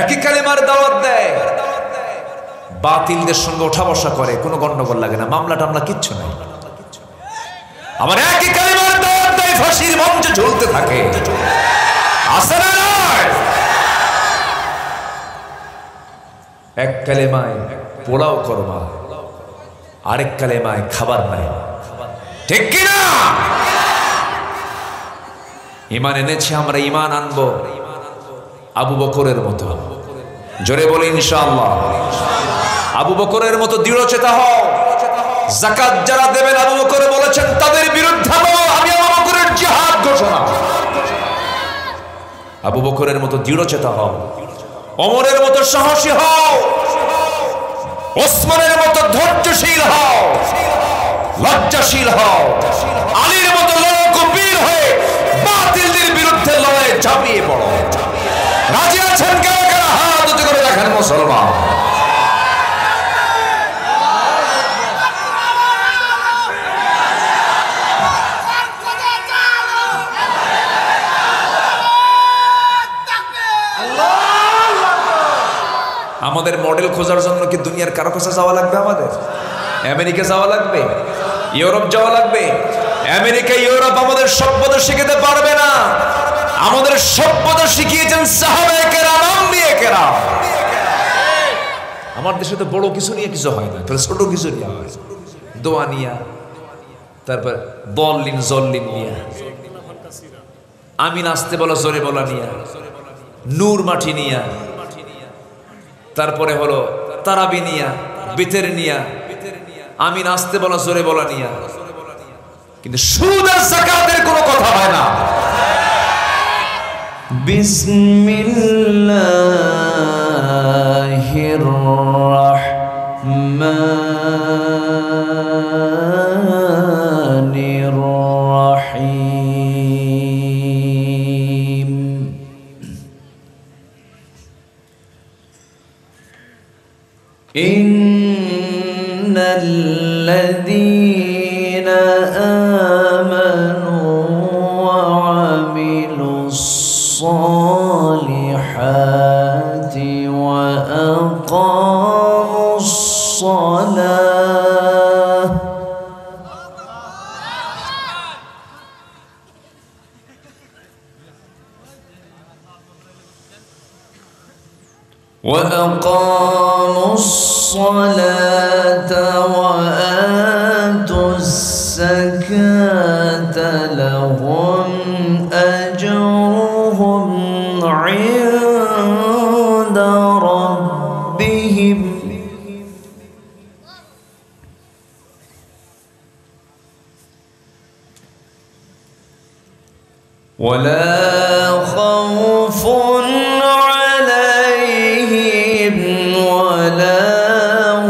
একই কালিমার দাওয়াত দেয়, বাতিলদের সঙ্গে ওঠা বসা করে, কোনো গন্ডগোল লাগে না, মামলা টামলা কিচ্ছু নাই। আমার একই কালিমার দাওয়াত দেয়, ফাঁসির মঞ্চে ঝুলতে থাকে। আছে না নয়? এক কালেমায় পোলাও করমা, আরেক কালেমায় খাবার নাই, ঠিক কিনা? ঈমান এনেছি আমরা, ঈমান আনবো আবু বকরের মতো। জোরে বলি ইনশাআল্লাহ। আবু বকরের মতো দৃঢ়চেতা হও। যাকাত যারা দেবেন, আবু বকর বলেছেন তাদের বিরুদ্ধে আমি আবু বকরের জিহাদ ঘোষণা। আবু বকরের মতো দৃঢ়চেতা হও, ওমরের মতো সাহসী হও, ওসমানের মতো ধৈর্যশীল হও, লজ্জাশীল হও, আলীর মতো লড়াকু বীর হয়ে বাতিলদের বিরুদ্ধে লড়াইয়ে ঝাঁপিয়ে পড়ো। রাজি আছেন কারা কারা? হাত উঁচু করে দেখেন মুসলমান। আমাদের মডেল খোঁজার জন্য কি দুনিয়ার কারো কাছে যাওয়া লাগবে? আমাদের আমেরিকা যাওয়া লাগবে, ইউরোপ যাওয়া লাগবে? আমেরিকা ইউরোপ আমাদের সভ্যতা শিখাতে পারবে না। আমাদের সভ্যতা শিখিয়েছেন সাহাবায়ে কেরাম, আম্বিয়ে কেরাম। আমার দেশে তো বড় কিছু নিয়ে কিছু হয় না, তাহলে ছোট কিছু নিয়ে হয়। দোয়া নিয়া, তারপর বললিন জল্লিন নিয়া, আমিন আসতে বলা জোরে বলা নিয়া, নূর মাটি নিয়া, তারপরে হলো তারাবি নিয়া, বিতের নিয়া, আমিন আসতে বলা জোরে বলা নিয়া। কিন্তু সুদ আর যাকাতের কোনো কথা হয় না। বিসমিল্লাহির রাহমানির রাহিম। ইন্নাল্লাযীনা আমানু ওয়া আমিলুস সালিহাতি ওয়া আকামুস সালাহ وأقاموا الصلاة وآتوا الزكاة لهم أجرهم عند ربهم ولا خوف عليهم ولا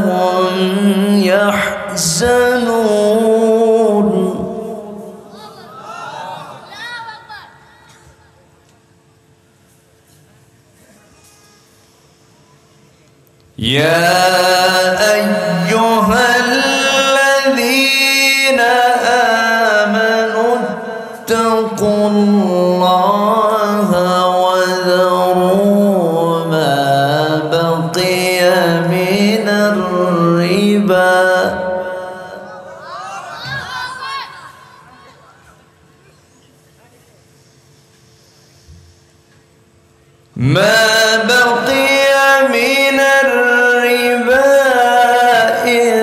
هم يحزنون يا أيها الذين آمنوا اتقوا الله وذروا ما بقي من الربا ما بقي من الربا إن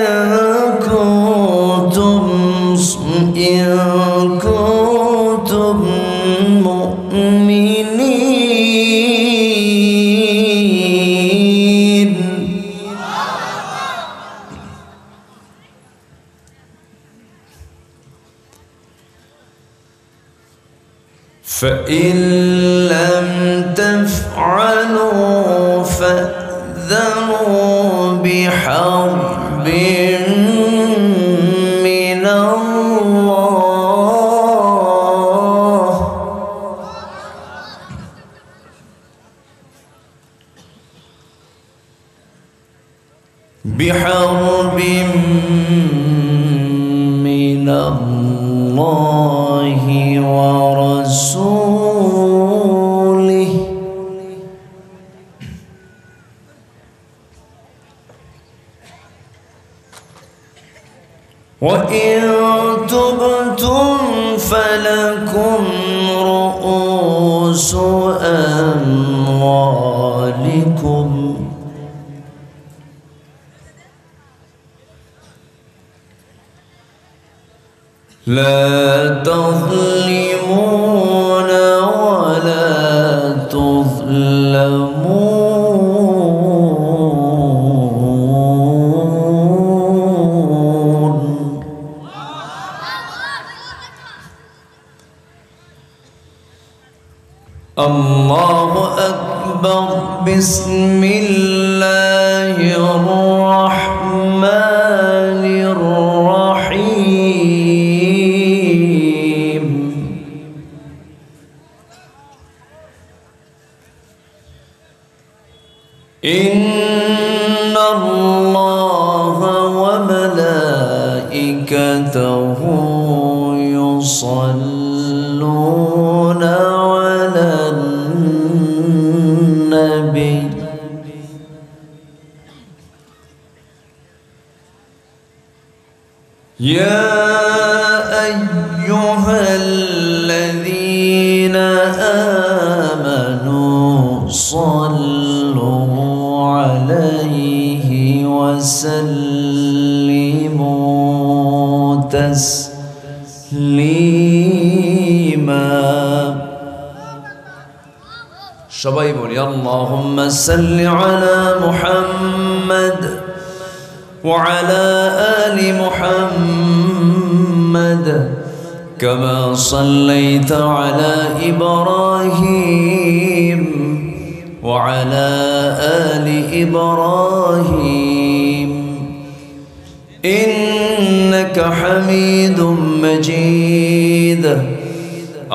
كنتم مؤمنين فإن لم تفعلوا فأذنوا بحرب من الله ورسوله وإن تبتم فلكم رؤوس أموالكم لا تظلمون ولا تظلمون. الله أكبر. بسم الله الرحمن الرحيم. إن الله وملائكته يصلون على النبي يا أيها الذين آمنوا صلوا عليه وسلموا تسليما. সবাই বলি আল্লাহুম্মা সাল্লি আলা মুহাম্মদ وعلى آل محمد كما صليت على إبراهيم وعلى آل إبراهيم إنك حميد مجيد.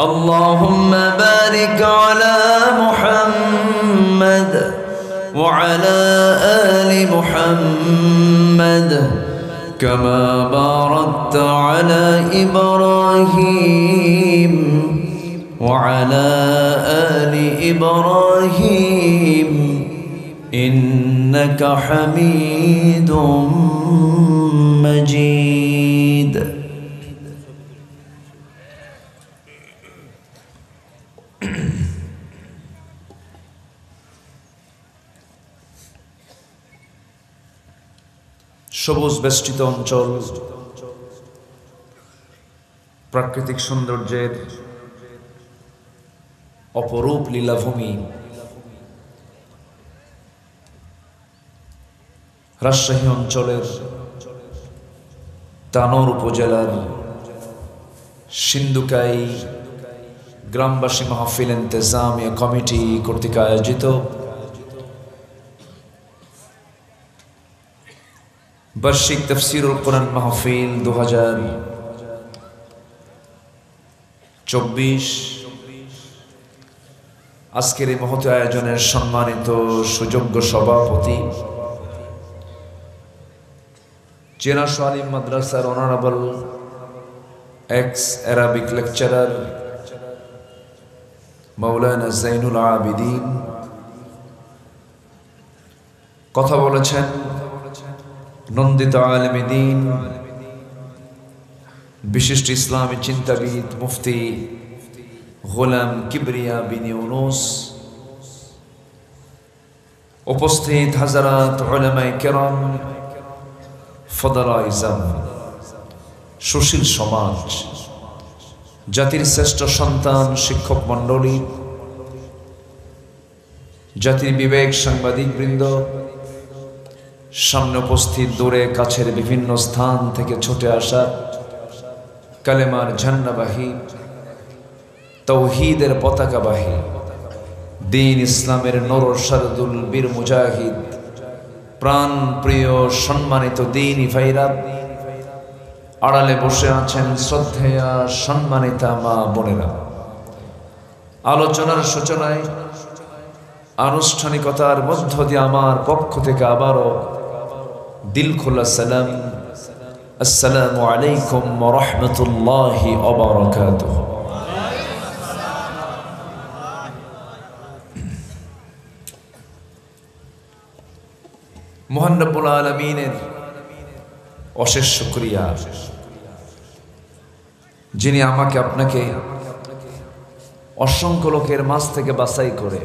اللهم بارك على محمد وعلى آل محمد كما باركت على إبراهيم وعلى آل إبراهيم إنك حميد مجيد. সবুজ বেষ্টিত অঞ্চল, প্রাকৃতিক সৌন্দর্যের অপরূপ লীলাভূমি, রাজশাহী অঞ্চলের তানোর উপজেলার সিন্ধুকাই গ্রামবাসী মাহফিল ইন্তেজামিয়া কমিটি কর্তৃক আয়োজিত বার্ষিক তাফসীরুল কোরআন মাহফিল 2024 আজকের এই মহৎ আয়োজনের সম্মানিত সুযোগ্য সভাপতি জেনা শালিম মাদ্রাসার অনারেবল এক্স অ্যারাবিক লেকচারার মাওলানা জাইনুল আবিদিন কথা বলেছেন। নন্দিত আলেম দ্বীন, বিশিষ্ট ইসলামী চিন্তাবিদ মুফতি গোলাম কিবরিয়া বিন ইউনুস, উপস্থিত হাজারাত উলামায়ে কেরাম, ফদলায়ে ইজাম, সুশীল সমাজ, জাতির শ্রেষ্ঠ সন্তান শিক্ষক মণ্ডলী, জাতির বিবেক সাংবাদিক বৃন্দ, সামনে উপস্থিত দূরে কাছের বিভিন্ন স্থান থেকে ছুটে আসা কালেমার ঝান্ডাবাহী, তৌহিদের পতাকাবাহী, দ্বীন ইসলামের নূর শারদুল বীর মুজাহিদ, প্রাণ প্রিয় সম্মানিত দ্বীনি ভাইরা, আড়ালে বসে আছেন শ্রদ্ধেয়া সম্মানিতা মা বোনেরা। আলোচনার সূচনায় আনুষ্ঠানিকতার মধ্য দিয়ে আমার পক্ষ থেকে আবারও দিল খোলা সালাম, আসসালামু আলাইকুম ওয়া রাহমাতুল্লাহি ওয়া বারাকাতুহু। মহান রব্বুল আলামিনের অশেষ শুকরিয়া, যিনি আমাকে আপনাকে অসংখ্য লোকের মাঝ থেকে বাছাই করে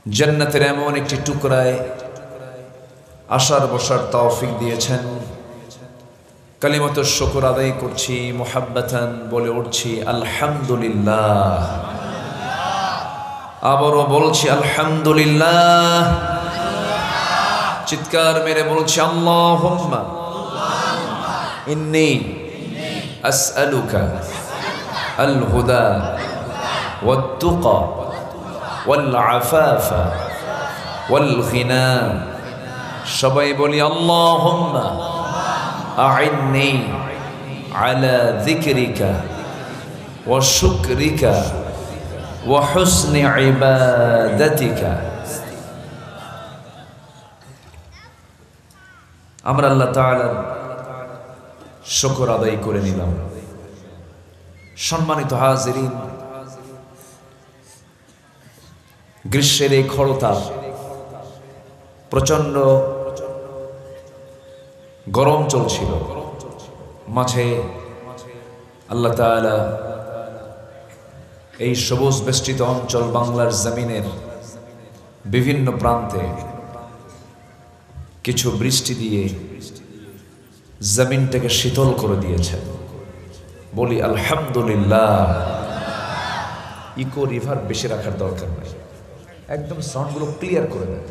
জান্নাতের এমন একটি টুকরায় আসার বসার তৌফিক দিয়েছেন। কালিমাতুশ শুকর আদায় করছি, মুহাব্বাতান বলে উঠছি আলহামদুলিল্লাহ। আবারও বলছি আলহামদুলিল্লাহ। চিৎকার মেরে বলছি আল্লাহুম্মা ইন্নী আসআলুকা আল হুদা ওয়াত তুকা ওয়াল আফাফা ওয়াল গিনা। সবাই বলি আল্লাহুম্মা আইন্নি আলা যিকরিকা ওয়া শুকরিকা ওয়া হুসনি ইবাদাতিকা। আমরা আল্লাহ তাআলার শুকর আদায় করে নিলাম। সম্মানিত হাজিরিন, গ্রীষ্মের এই খরতাপ, প্রচন্ড গরম চলছিল, মাঝে আল্লাহ তাআলা এই সবুজ বেষ্টিত অঞ্চল বাংলার জমিনের বিভিন্ন প্রান্তে কিছু বৃষ্টি দিয়ে জমিনটাকে শীতল করে দিয়েছেন। বলি আলহামদুলিল্লাহ। ইকো রিভার বেশি রাখার দরকার নাই, একদম সাউন্ডগুলো ক্লিয়ার করে দেন।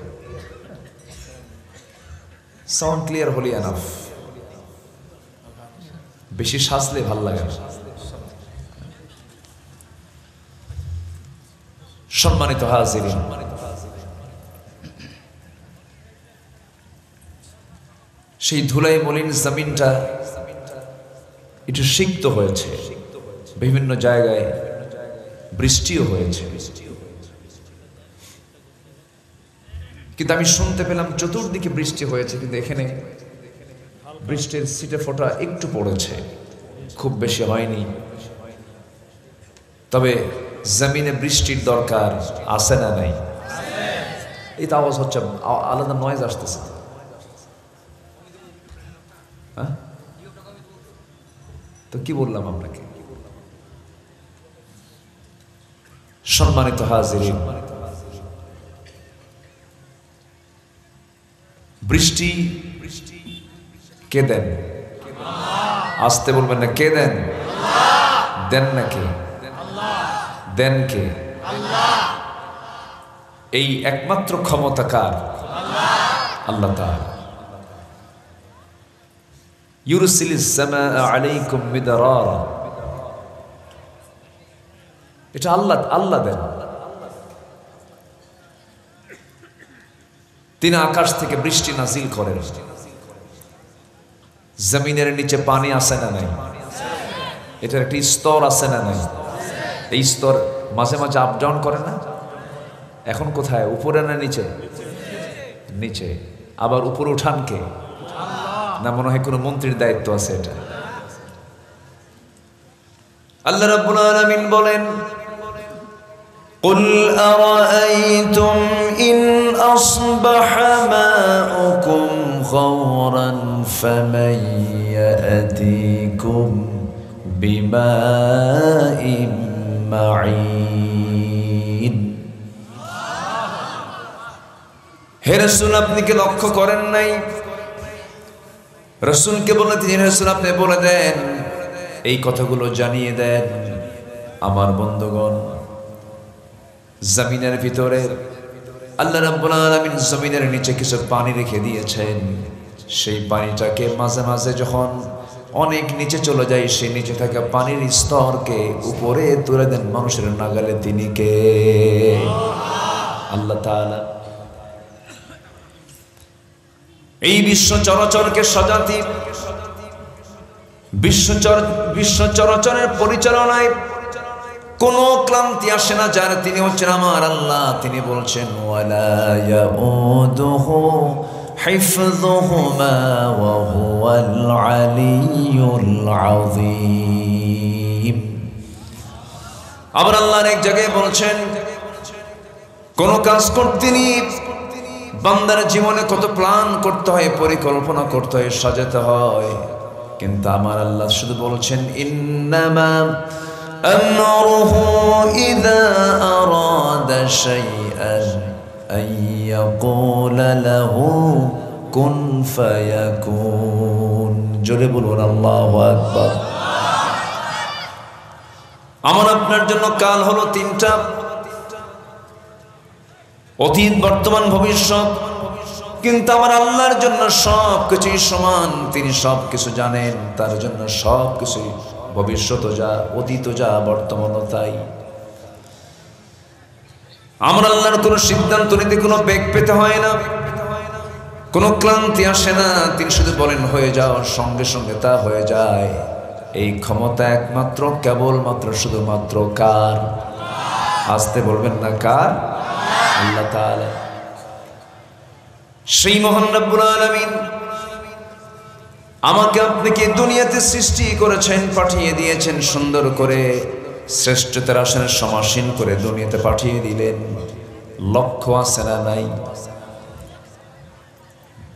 সাউন্ড ক্লিয়ার হলি এনাফ, বেশি সাজলে ভাল লাগে না। সম্মানিত হাজিরিন, সেই ধুলাই মলিন জমিনটা একটু সিক্ত হয়েছে, বিভিন্ন জায়গায় বৃষ্টিও হয়েছে, কিন্তু আমি শুনতে পেলাম চতুর্দিকে বৃষ্টি হয়েছে, কিন্তু এখানে বৃষ্টির ছিটে ফোঁটা একটু পড়েছে, খুব বেশি হয়নি। তবে জমিনে বৃষ্টির দরকার আছে না নাই? এই তো আওয়াজ হচ্ছে, আলাদা নয়েজ আসতেছে। তো কি বললাম আপনাকে? সম্মানিত হাজিরিন, বৃষ্টি কে দেন? আসতে বলবেন না, কে দেন? দেন না কে? দেন কে? এই একমাত্র ক্ষমতা কার? আল্লাহ তাআলা। ইউরসিলিস সামাআ আলাইকুম মিদরারা, এটা আল্লাহ দেন। তিনি আকাশ থেকে বৃষ্টি নাজিল করেন। জমিনের নিচে পানি আছে না নাই? এটার একটি স্তর আছে না নাই? এই স্তর মাঝে মাঝে আপ ডাউন করে না? এখন কোথায়, উপরে না নিচে? নিচে। আবার উপরে উঠান কে? না মনে হয় কোনো মন্ত্রীর দায়িত্ব আছে এটা? আল্লাহ রাব্বুল আলামিন বলেন, قل أرأيتم إن أصبح ماؤكم غورا فمن يأتيكم بماء معين। হে রাসূল, আপনি কি লক্ষ্য করেন নাই? রাসূলকে বলে তিনি, রাসূল আপনি বলে দেন, এই কথাগুলো জানিয়ে দেন আমার বন্ধুগণ, জমিনের ভিতরে আল্লাহ রাব্বুল আলামিন জমিনের নিচে কিছু পানি রেখে দিয়েছেন। সেই পানিটাকে মাঝে মাঝে যখন অনেক নিচে চলে যায়, সেই নিচে থাকা পানির স্তরকে উপরে তুলে দেন মানুষের নাগালে। তিনি কে? আল্লাহ তাআলা। এই বিশ্ব চরাচরকে সাজাতে, বিশ্ব চরাচরের পরিচালনায় কোনো ক্লান্তি আসে না যার, তিনি হচ্ছেন আমার আল্লাহ। তিনি বলছেন, ওয়ালা ইয়াউদুহু হিফযুহুমা ওয়া হুয়াল আলিয়্যুল আযীম। আবার আল্লাহ এক জায়গায় বলছেন, কোন কাজ করতে তিনি বান্দার জীবনে কত প্ল্যান করতে হয়, পরিকল্পনা করতে হয়, সাজাতে হয়, কিন্তু আমার আল্লাহ শুধু বলছেন ইন্নামা আমরুহু ইযা আরাদা শাইআন আইয়াকুলা লাহু কুন ফায়াকুন। জোরে বলুন আল্লাহু আকবার। আমার আপনার জন্য কাল হলো তিনটা, অতীত, বর্তমান, ভবিষ্যৎ। কিন্তু আমার আল্লাহর জন্য সব কিছুই সমান, তিনি সব কিছু জানেন, তার জন্য সব কিছুই ভবিষ্যৎ যা, অতীত যা, বর্তমানও তাই। আমার আল্লাহর কোনো সিদ্ধান্ত নিতে কোনো বেগ পেতে হয় না, কোনো ক্লান্তি আসে না। তিনি শুধু বলেন হয়ে যাও, সঙ্গে সঙ্গে তা হয়ে যায়। এই ক্ষমতা একমাত্র, কেবলমাত্র, শুধুমাত্র কার? আসতে বলবেন না কার? আল্লাহ তাআলা। সেই মহান রব্বুল আলামিন আমাকে আপনাকে দুনিয়াতে সৃষ্টি করেছেন, পাঠিয়ে দিয়েছেন সুন্দর করে, শ্রেষ্ঠতার আসনে সমাসীন করে দুনিয়াতে পাঠিয়ে দিলেন। লক্ষ্য আছে না নাই?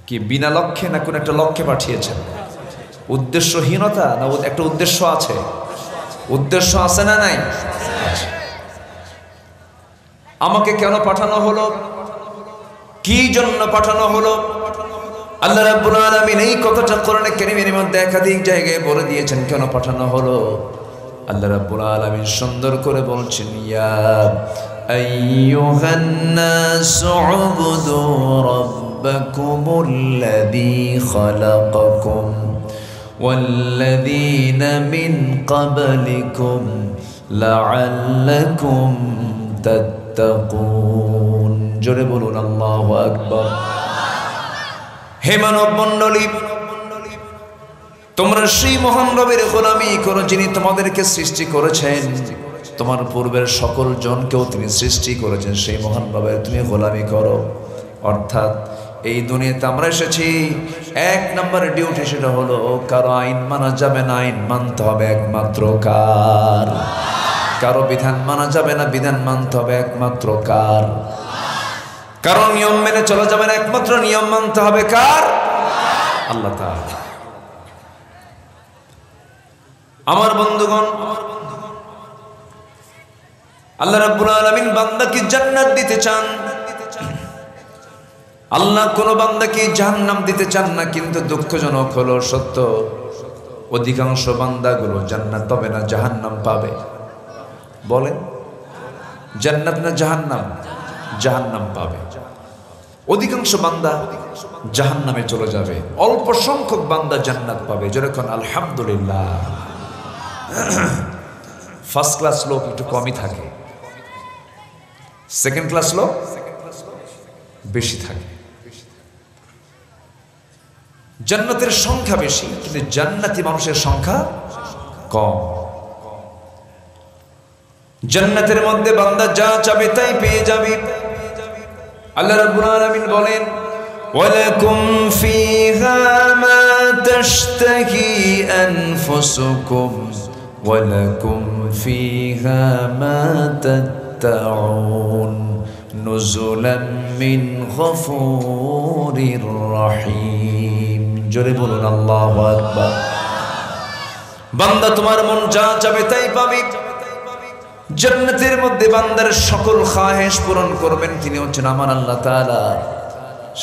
কি বিনা লক্ষ্যে না কোন একটা লক্ষ্যে পাঠিয়েছেন? উদ্দেশ্যহীনতা না একটা উদ্দেশ্য আছে? উদ্দেশ্য আছে না নাই? আমাকে কেন পাঠানো হলো? কি জন্য পাঠানো হলো? আল্লাহ রাব্বুল আলামিন এই কথাটা কোরআনে কারীমের মধ্যে একাধিক জায়গায় বলে দিয়েছেন কেন পাঠানো হলো। আল্লাহ রাব্বুল আলামিন সুন্দর করে বলছেন ইয়া আইয়ুহান নাসু উবুদু রাব্বাকুমুল্লাযী খালাকাকুম ওয়াল্লাযীনা মিন ক্বাবলিকুম লাআল্লাকুম তাত্তাকুন। জোরে বলুন আল্লাহু আকবার। হে মানব মণ্ডলী, তোমরা সেই মহান রবের গোলামি করো যিনি তোমাদেরকে সৃষ্টি করেছেন, তোমার পূর্বের সকল জনকেও তিনি সৃষ্টি করেছেন। সেই মহান রবের তুমি গোলামি করো। অর্থাৎ এই দুনিয়াতে আমরা এসেছি, এক নম্বরের ডিউটি সেটা হলো কারো আইন মানা যাবে না, আইন মানতে হবে একমাত্র কার? কারো বিধান মানা যাবে না, বিধান মানতে হবে একমাত্র কার? কারো নিয়ম মেনে চলা যাবে না, একমাত্র নিয়ম মানতে হবে কার? আল্লাহ তাআলা। আমার বন্ধুগণ, আল্লাহ রাব্বুল আলামিন বান্দাকে জান্নাত দিতে চান। আল্লাহ কোন বান্দাকে জাহান্নাম দিতে চান না। কিন্তু দুঃখজনক হলো সত্য, অধিকাংশ বান্দাগুলো জান্নাত পাবে না, জাহান্নাম পাবে। বলেন জান্নাত না জাহান্নাম? জাহান্নাম পাবে। অধিকাংশ বান্দা জাহান্নামে চলে যাবে, অল্প সংখ্যক বান্দা জান্নাত পাবে। যেরকম আলহামদুলিল্লাহ। ফার্স্ট ক্লাস লোক একটু কমই থাকে, সেকেন্ড ক্লাস লোক বেশি থাকে। জান্নাতের সংখ্যা বেশি, কিন্তু জান্নাতি মানুষের সংখ্যা কম। জান্নাতের মধ্যে বান্দা যা চাবে তাই পেয়ে যাবে। আল্লাহ রাব্বুল আলামিন বলেন ওয়ালাকুম ফিহা মা তাশতাহি আনফুসুকুম ওয়ালাকুম ফিহা মা তাত্তাউন নুজুলাম মিন গফুরির রহিম। জোরে বলুন আল্লাহু আকবার। বান্দা তোমার মন যা চাবে তাই পাবে। জান্নাতের মধ্যে বান্দার সকল খাহেশ পূরণ করবেন তিনি হচ্ছেন আমার আল্লাহ তাআলা।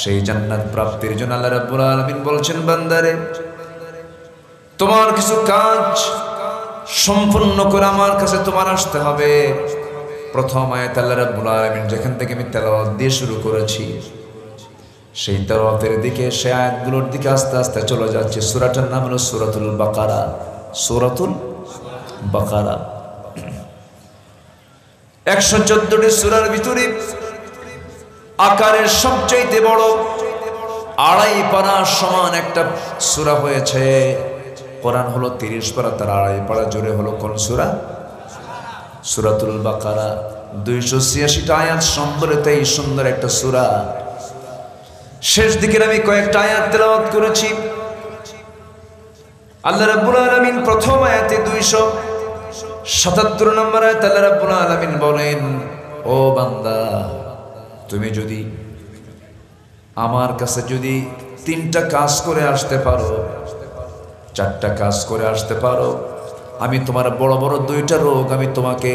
সেই জান্নাত প্রাপ্তির জন্য আল্লাহ রাব্বুল আলামিন বলছেন বান্দারে তোমার কিছু কাজ সম্পূর্ণ করে আমার কাছে তোমার আসতে হবে। প্রথম আয়াত আল্লাহ রাব্বুল আলামিন যেখান থেকে আমি তেলাওয়াত দিয়ে শুরু করেছি, সেই তেলাওয়াতের দিকে, সেই আয়াতগুলোর দিকে আস্তে আস্তে চলে যাচ্ছে। সূরাটার নাম হলো সূরাতুল বাকারা। সূরাতুল বাকারা 114টি সূরার ভিতরে আকারের সবচেয়ে বড় 2.5 পারা সমান একটা সূরা হয়েছে। কোরআন হলো 30 পারা, তার 2.5 পারা জুড়ে হলো কোন সূরা? সূরাতুল বাকারা। 286টা আয়াত সম্বলিত এই সুন্দর একটা সূরা। শেষ দিকের আমি কয়েকটা আয়াত তেলাওয়াত করেছি। আল্লাহ রাব্বুল আলামিন প্রথম আয়াতে 277 নম্বর আয়াত আল্লাহ রাব্বুল আলামিন বলেন ও বান্দা, তুমি যদি আমার কাছে যদি 3টা কাজ করে আসতে পারো, 4টা কাজ করে আসতে পারো, আমি তোমার বড় বড় 2টা রোগ আমি তোমাকে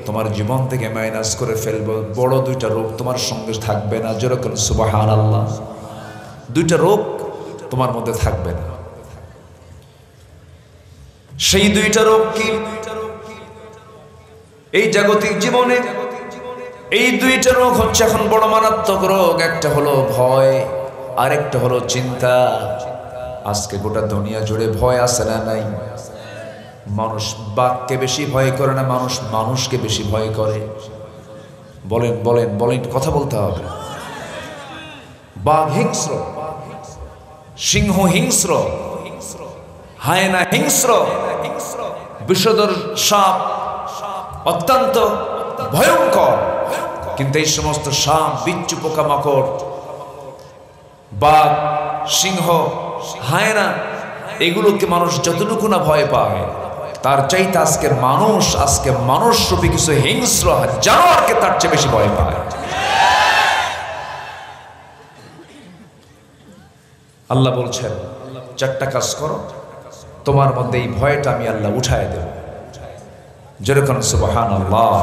তোমার জীবন থেকে মাইনাস করে ফেলবো। বড় 2টা রোগ তোমার সঙ্গে থাকবে না। যেরকম সুবহানাল্লাহ, 2টা রোগ তোমার মধ্যে থাকবে না। সেই 2টা রোগ কি? এই জাগতিক জীবনে এই 2টা রোগ হচ্ছে এখন বড় মারাত্মক রোগ। একটা হলো ভয়, আরেকটা হলো চিন্তা। আজকে গোটা দুনিয়া জুড়ে ভয় আছে না নাই? মানুষ বাঘকে বেশি ভয় করে না, মানুষ মানুষকে বেশি ভয় করে। বলেন বলেন বলেন, কথা বলতে হবে। বাঘ হিংস্র, সিংহ হিংস্র, হায়না হিংস্র, বিষধর সাপ অত্যন্ত ভয়ঙ্কর। কিন্তু এই সমস্ত সাপ, বিচ্ছু, পোকামাকড়, বাঘ, সিংহ, হায়না, এগুলোকে মানুষ যতটুকু না ভয় পায়, তার চাইতে আজকে মানুষ রূপী কিছু হিংস্র জানোয়ারকে তার চেয়ে বেশি ভয় পায়। আল্লাহ বলছেন 4টা কাজ করো, তোমার মধ্যে এই ভয়টা আমি আল্লাহ উঠায় দেব। যেরকম সুবহানাল্লাহ।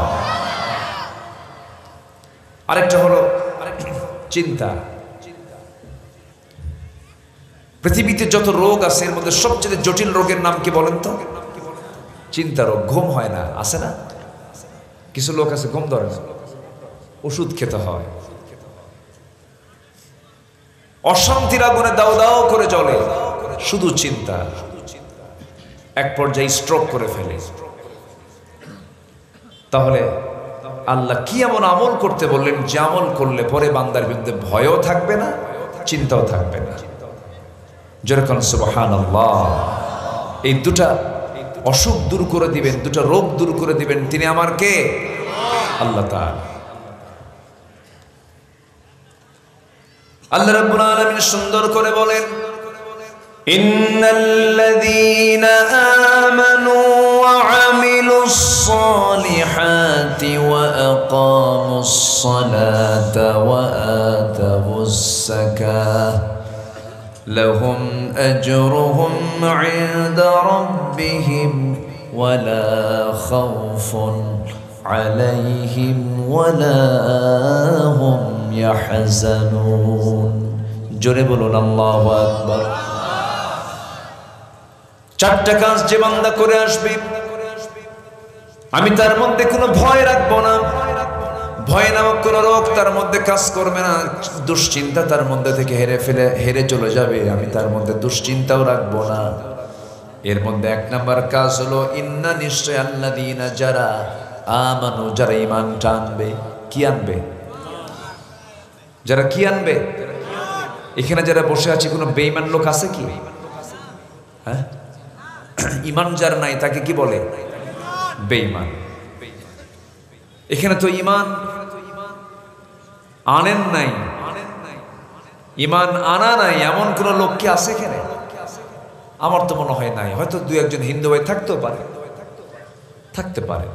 আরেকটা হলো চিন্তা। পৃথিবীতে যত রোগ আছে এর মধ্যে সবচেয়ে জটিল রোগের নাম কি বলেন তো? চিন্তা রোগ। ঘুম হয় না, আছে না? কিছু লোক আছে ঘুম ধরে না, ওষুধ খেতে হয়। অশান্তির আগুনে দাও দাও করে জ্বলে, শুধু চিন্তা। এক পর্যায়ে স্ট্রোক করে ফেলে। তাহলে আল্লাহ কি এমন আমল করতে বললেন যে আমল করলে পরে বান্দার বিরুদ্ধে ভয়ও থাকবে না, চিন্তাও থাকবে না? যেরকম সুবহানাল্লাহ। এই 2টা অসুখ দূর করে দিবেন, 2টা রোগ দূর করে দিবেন তিনি আমার কে? আল্লাহ তাআলা। আল্লাহ রাব্বুল আলামিন সুন্দর করে বলেন, ইন্নাল্লাযীনা আমানু ওয়া আমিলুস সালিহাতি ওয়া আকামুস সালাতা ওয়া আতাউস যাকাহ লাহুম আজরুহুম ইনদা রাব্বিহিম ওয়া লা খাউফুন আলাইহিম ওয়া লা হুম ইয়াহজানুন। জোরে বলুন আল্লাহু আকবার। 4টা কাজ যে বান্দা করে আসবে, আমি তার মধ্যে কোনো ভয় রাখবো না। ভয় নামক কোনো রোগ তার মধ্যে কাজ করবে না। দুশ্চিন্তা তার মধ্যে থেকে হেরে চলে যাবে। আমি তার মধ্যে দুশ্চিন্তাও রাখবো না। এর মধ্যে 1 নাম্বার কাজ হলো ইন্না, নিশ্চয় আল্লাযীনা, যারা আমানু, যারা ঈমানটা আনবে। কি আনবে? যারা কি আনবে? এখানে যারা বসে আছে কোনো বেঈমান লোক আছে কি? হ্যাঁ, ঈমান যার নাই তাকে কি বলে? বেঈমান। এখানে তো ঈমান আনেন নাই, ঈমান আনা নাই, এমন কোন লোক কি আছে এখানে? আমার তো মনে হয় নাই। হয়তো 2-1 হিন্দু ভাই থাকতেও পারে, থাকতে পারে,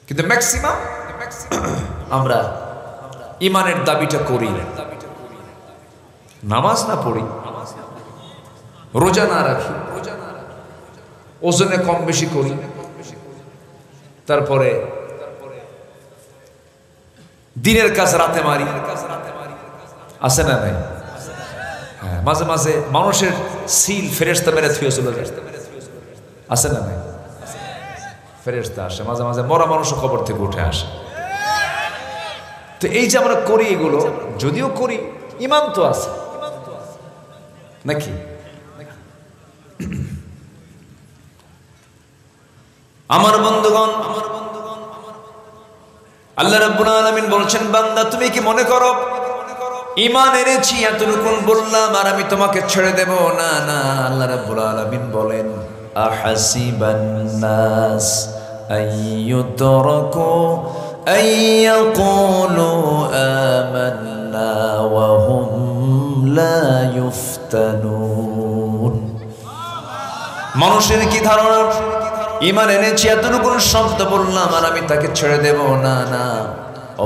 কিন্তু ম্যাক্সিমাম আমরা ঈমানের দাবিটা করি। নামাজ না পড়ি, রোজা না রাখি, ওজনে কম বেশি করি, তারপরে দিনের কাজ রাতে মারি, আছে না নাই? হ্যাঁ, মাঝে মাঝে মানুষের সিল ফেরেশতা মেরে থুয়ে চলে যায়, আছে না নাই? ফেরেশতা আসে মাঝে মাঝে, মরা মানুষও খবর থেকে উঠে আসে। তো এই যে আমরা করি, এগুলো যদিও করি, ঈমান তো আছে নাকি? আমার বন্ধুগণ, আল্লাহ রাব্বুল আলামিন বলছেন, বান্দা তুমি কি মনে করো ঈমান এনেছি এতটুকু বললাম আর আমি তোমাকে ছেড়ে দেব? না না, আল্লাহ রাব্বুল আলামিন বলেন, আহাসিবান নাস আইয়ুতরাকু আইয়াকুলু আমান্না ওয়া হুম লা ইফতানুন। মানুষের কি ধারণা ঈমান এনেছি এতটুকু শব্দ বললাম আর আমি তাকে ছেড়ে দেব? না না,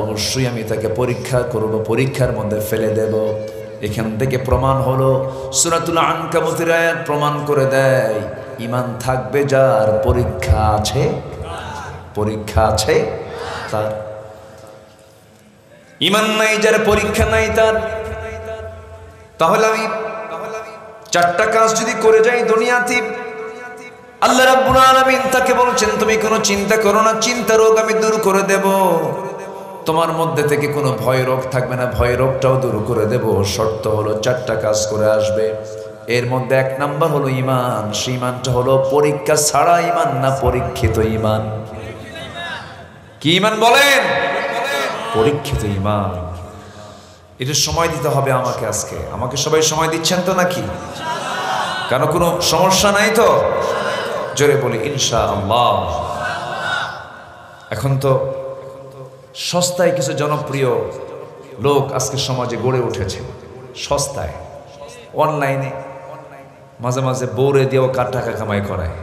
অবশ্যই আমি তাকে পরীক্ষা করব, পরীক্ষার মধ্যে ফেলে দেব। এখান থেকে প্রমাণ হলো সূরাতুল আনকাবুতের আয়াত প্রমাণ করে দেয় ঈমান থাকবে যার পরীক্ষা আছে, পরীক্ষা আছে তার। ঈমান নাই যার, পরীক্ষা নাই তার। তাহলে আমি 4টা কাজ যদি করে যাই দুনিয়াতে, আল্লাহ রাব্বুল আলামিন তাকে বলছেন তুমি কোনো চিন্তা করো না, চিন্তা রোগ আমি দূর করে দেব। তোমার মধ্যে থেকে কোনো ভয় রোগ থাকবে না, ভয় রোগটাও দূর করে দেব। শর্ত হলো 4টা কাজ করে আসবে। এর মধ্যে 1 নাম্বার হলো ঈমান। সেই ঈমানটা হলো পরীক্ষা ছাড়া ঈমান না, পরীক্ষিত ঈমান। কি ঈমান বলেন? পরীক্ষিত ঈমান। এটা সময় দিতে হবে আমাকে। আজকে আমাকে সবাই সময় দিচ্ছেন তো নাকি? কেন কোনো সমস্যা নাই তো? জোরে বলি ইনশাআল্লাহ। এখন তো সস্তায় কিছু জনপ্রিয় লোক আজকে সমাজে গড়ে উঠেছে। সস্তায় অনলাইনে মাঝে মাঝে বউরে দিয়েও টাকা কামাই করায়।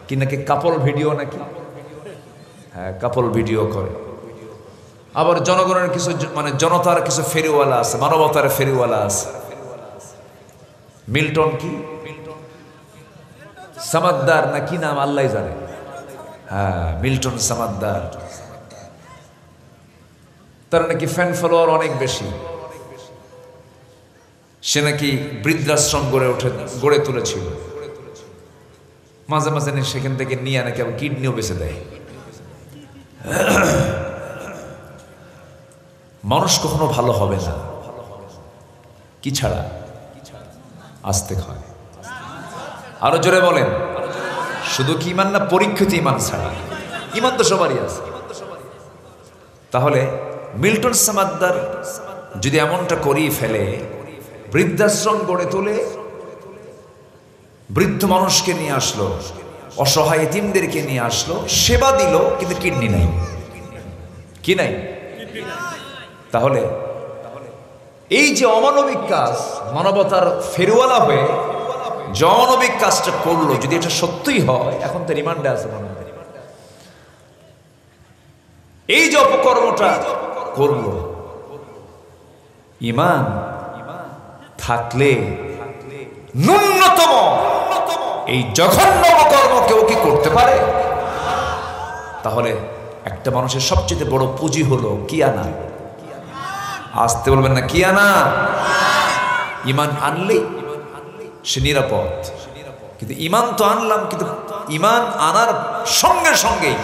কি নাকি কাপল ভিডিও নাকি? হ্যাঁ, কাপল ভিডিও করে। আবার জনগণের কিছু মানে জনতার কিছু ফেরিওয়ালা আছে, মানবতার ফেরিওয়ালা আছে। মিল্টন কি সামাদ্দার না কি নাম আল্লাহ জানে। হ্যাঁ, মিল্টন সামাদ্দার। তার নাকি ফ্যান ফলোয়ার অনেক বেশি। সে নাকি বৃদ্ধাশ্রম গড়ে তুলেছিল। মাঝে মাঝে সেখান থেকে নিয়ে নাকি আবার কিডনিও বেঁচে দেয়। মানুষ কখনো ভালো হবে না কি ছাড়া? আস্তে হয়। আরো জোরে বলেন। শুধু কি ঈমান না, পরীক্ষিত ঈমান ছাড়া। ঈমান তো সবারই আছে। তাহলে মিল্টন সামাদ্দার যদি এমনটা করেই ফেলে, বৃদ্ধাশ্রম গড়ে তোলে, বৃদ্ধ মানুষকে নিয়ে আসলো, অসহায় এতিমদেরকে নিয়ে আসলো, সেবা দিল, কিন্তু কিডনি নাই। কি নাই? তাহলে এই যে অমানবিক কাজ, মানবতার ফেরিওয়ালা হয়ে যে অমানবিক কাজটা করলো, যদি এটা সত্যই হয়, এখন তো রিমান্ডে আছে মনে হয়। এই যে অপকর্মটা করলো, ঈমান থাকলে ন্যূনতম এই জঘন্য অপকর্ম কেউ কি করতে পারে? তাহলে একটা মানুষের সবচেয়ে বড় পুঁজি হলো কি আনা? আসতে বলবেন না, কি আনা? ঈমান আনলেই সে নিরাপদ। কিন্তু ঈমান তো আনলাম, কিন্তু ঈমান আনার সঙ্গে সঙ্গেই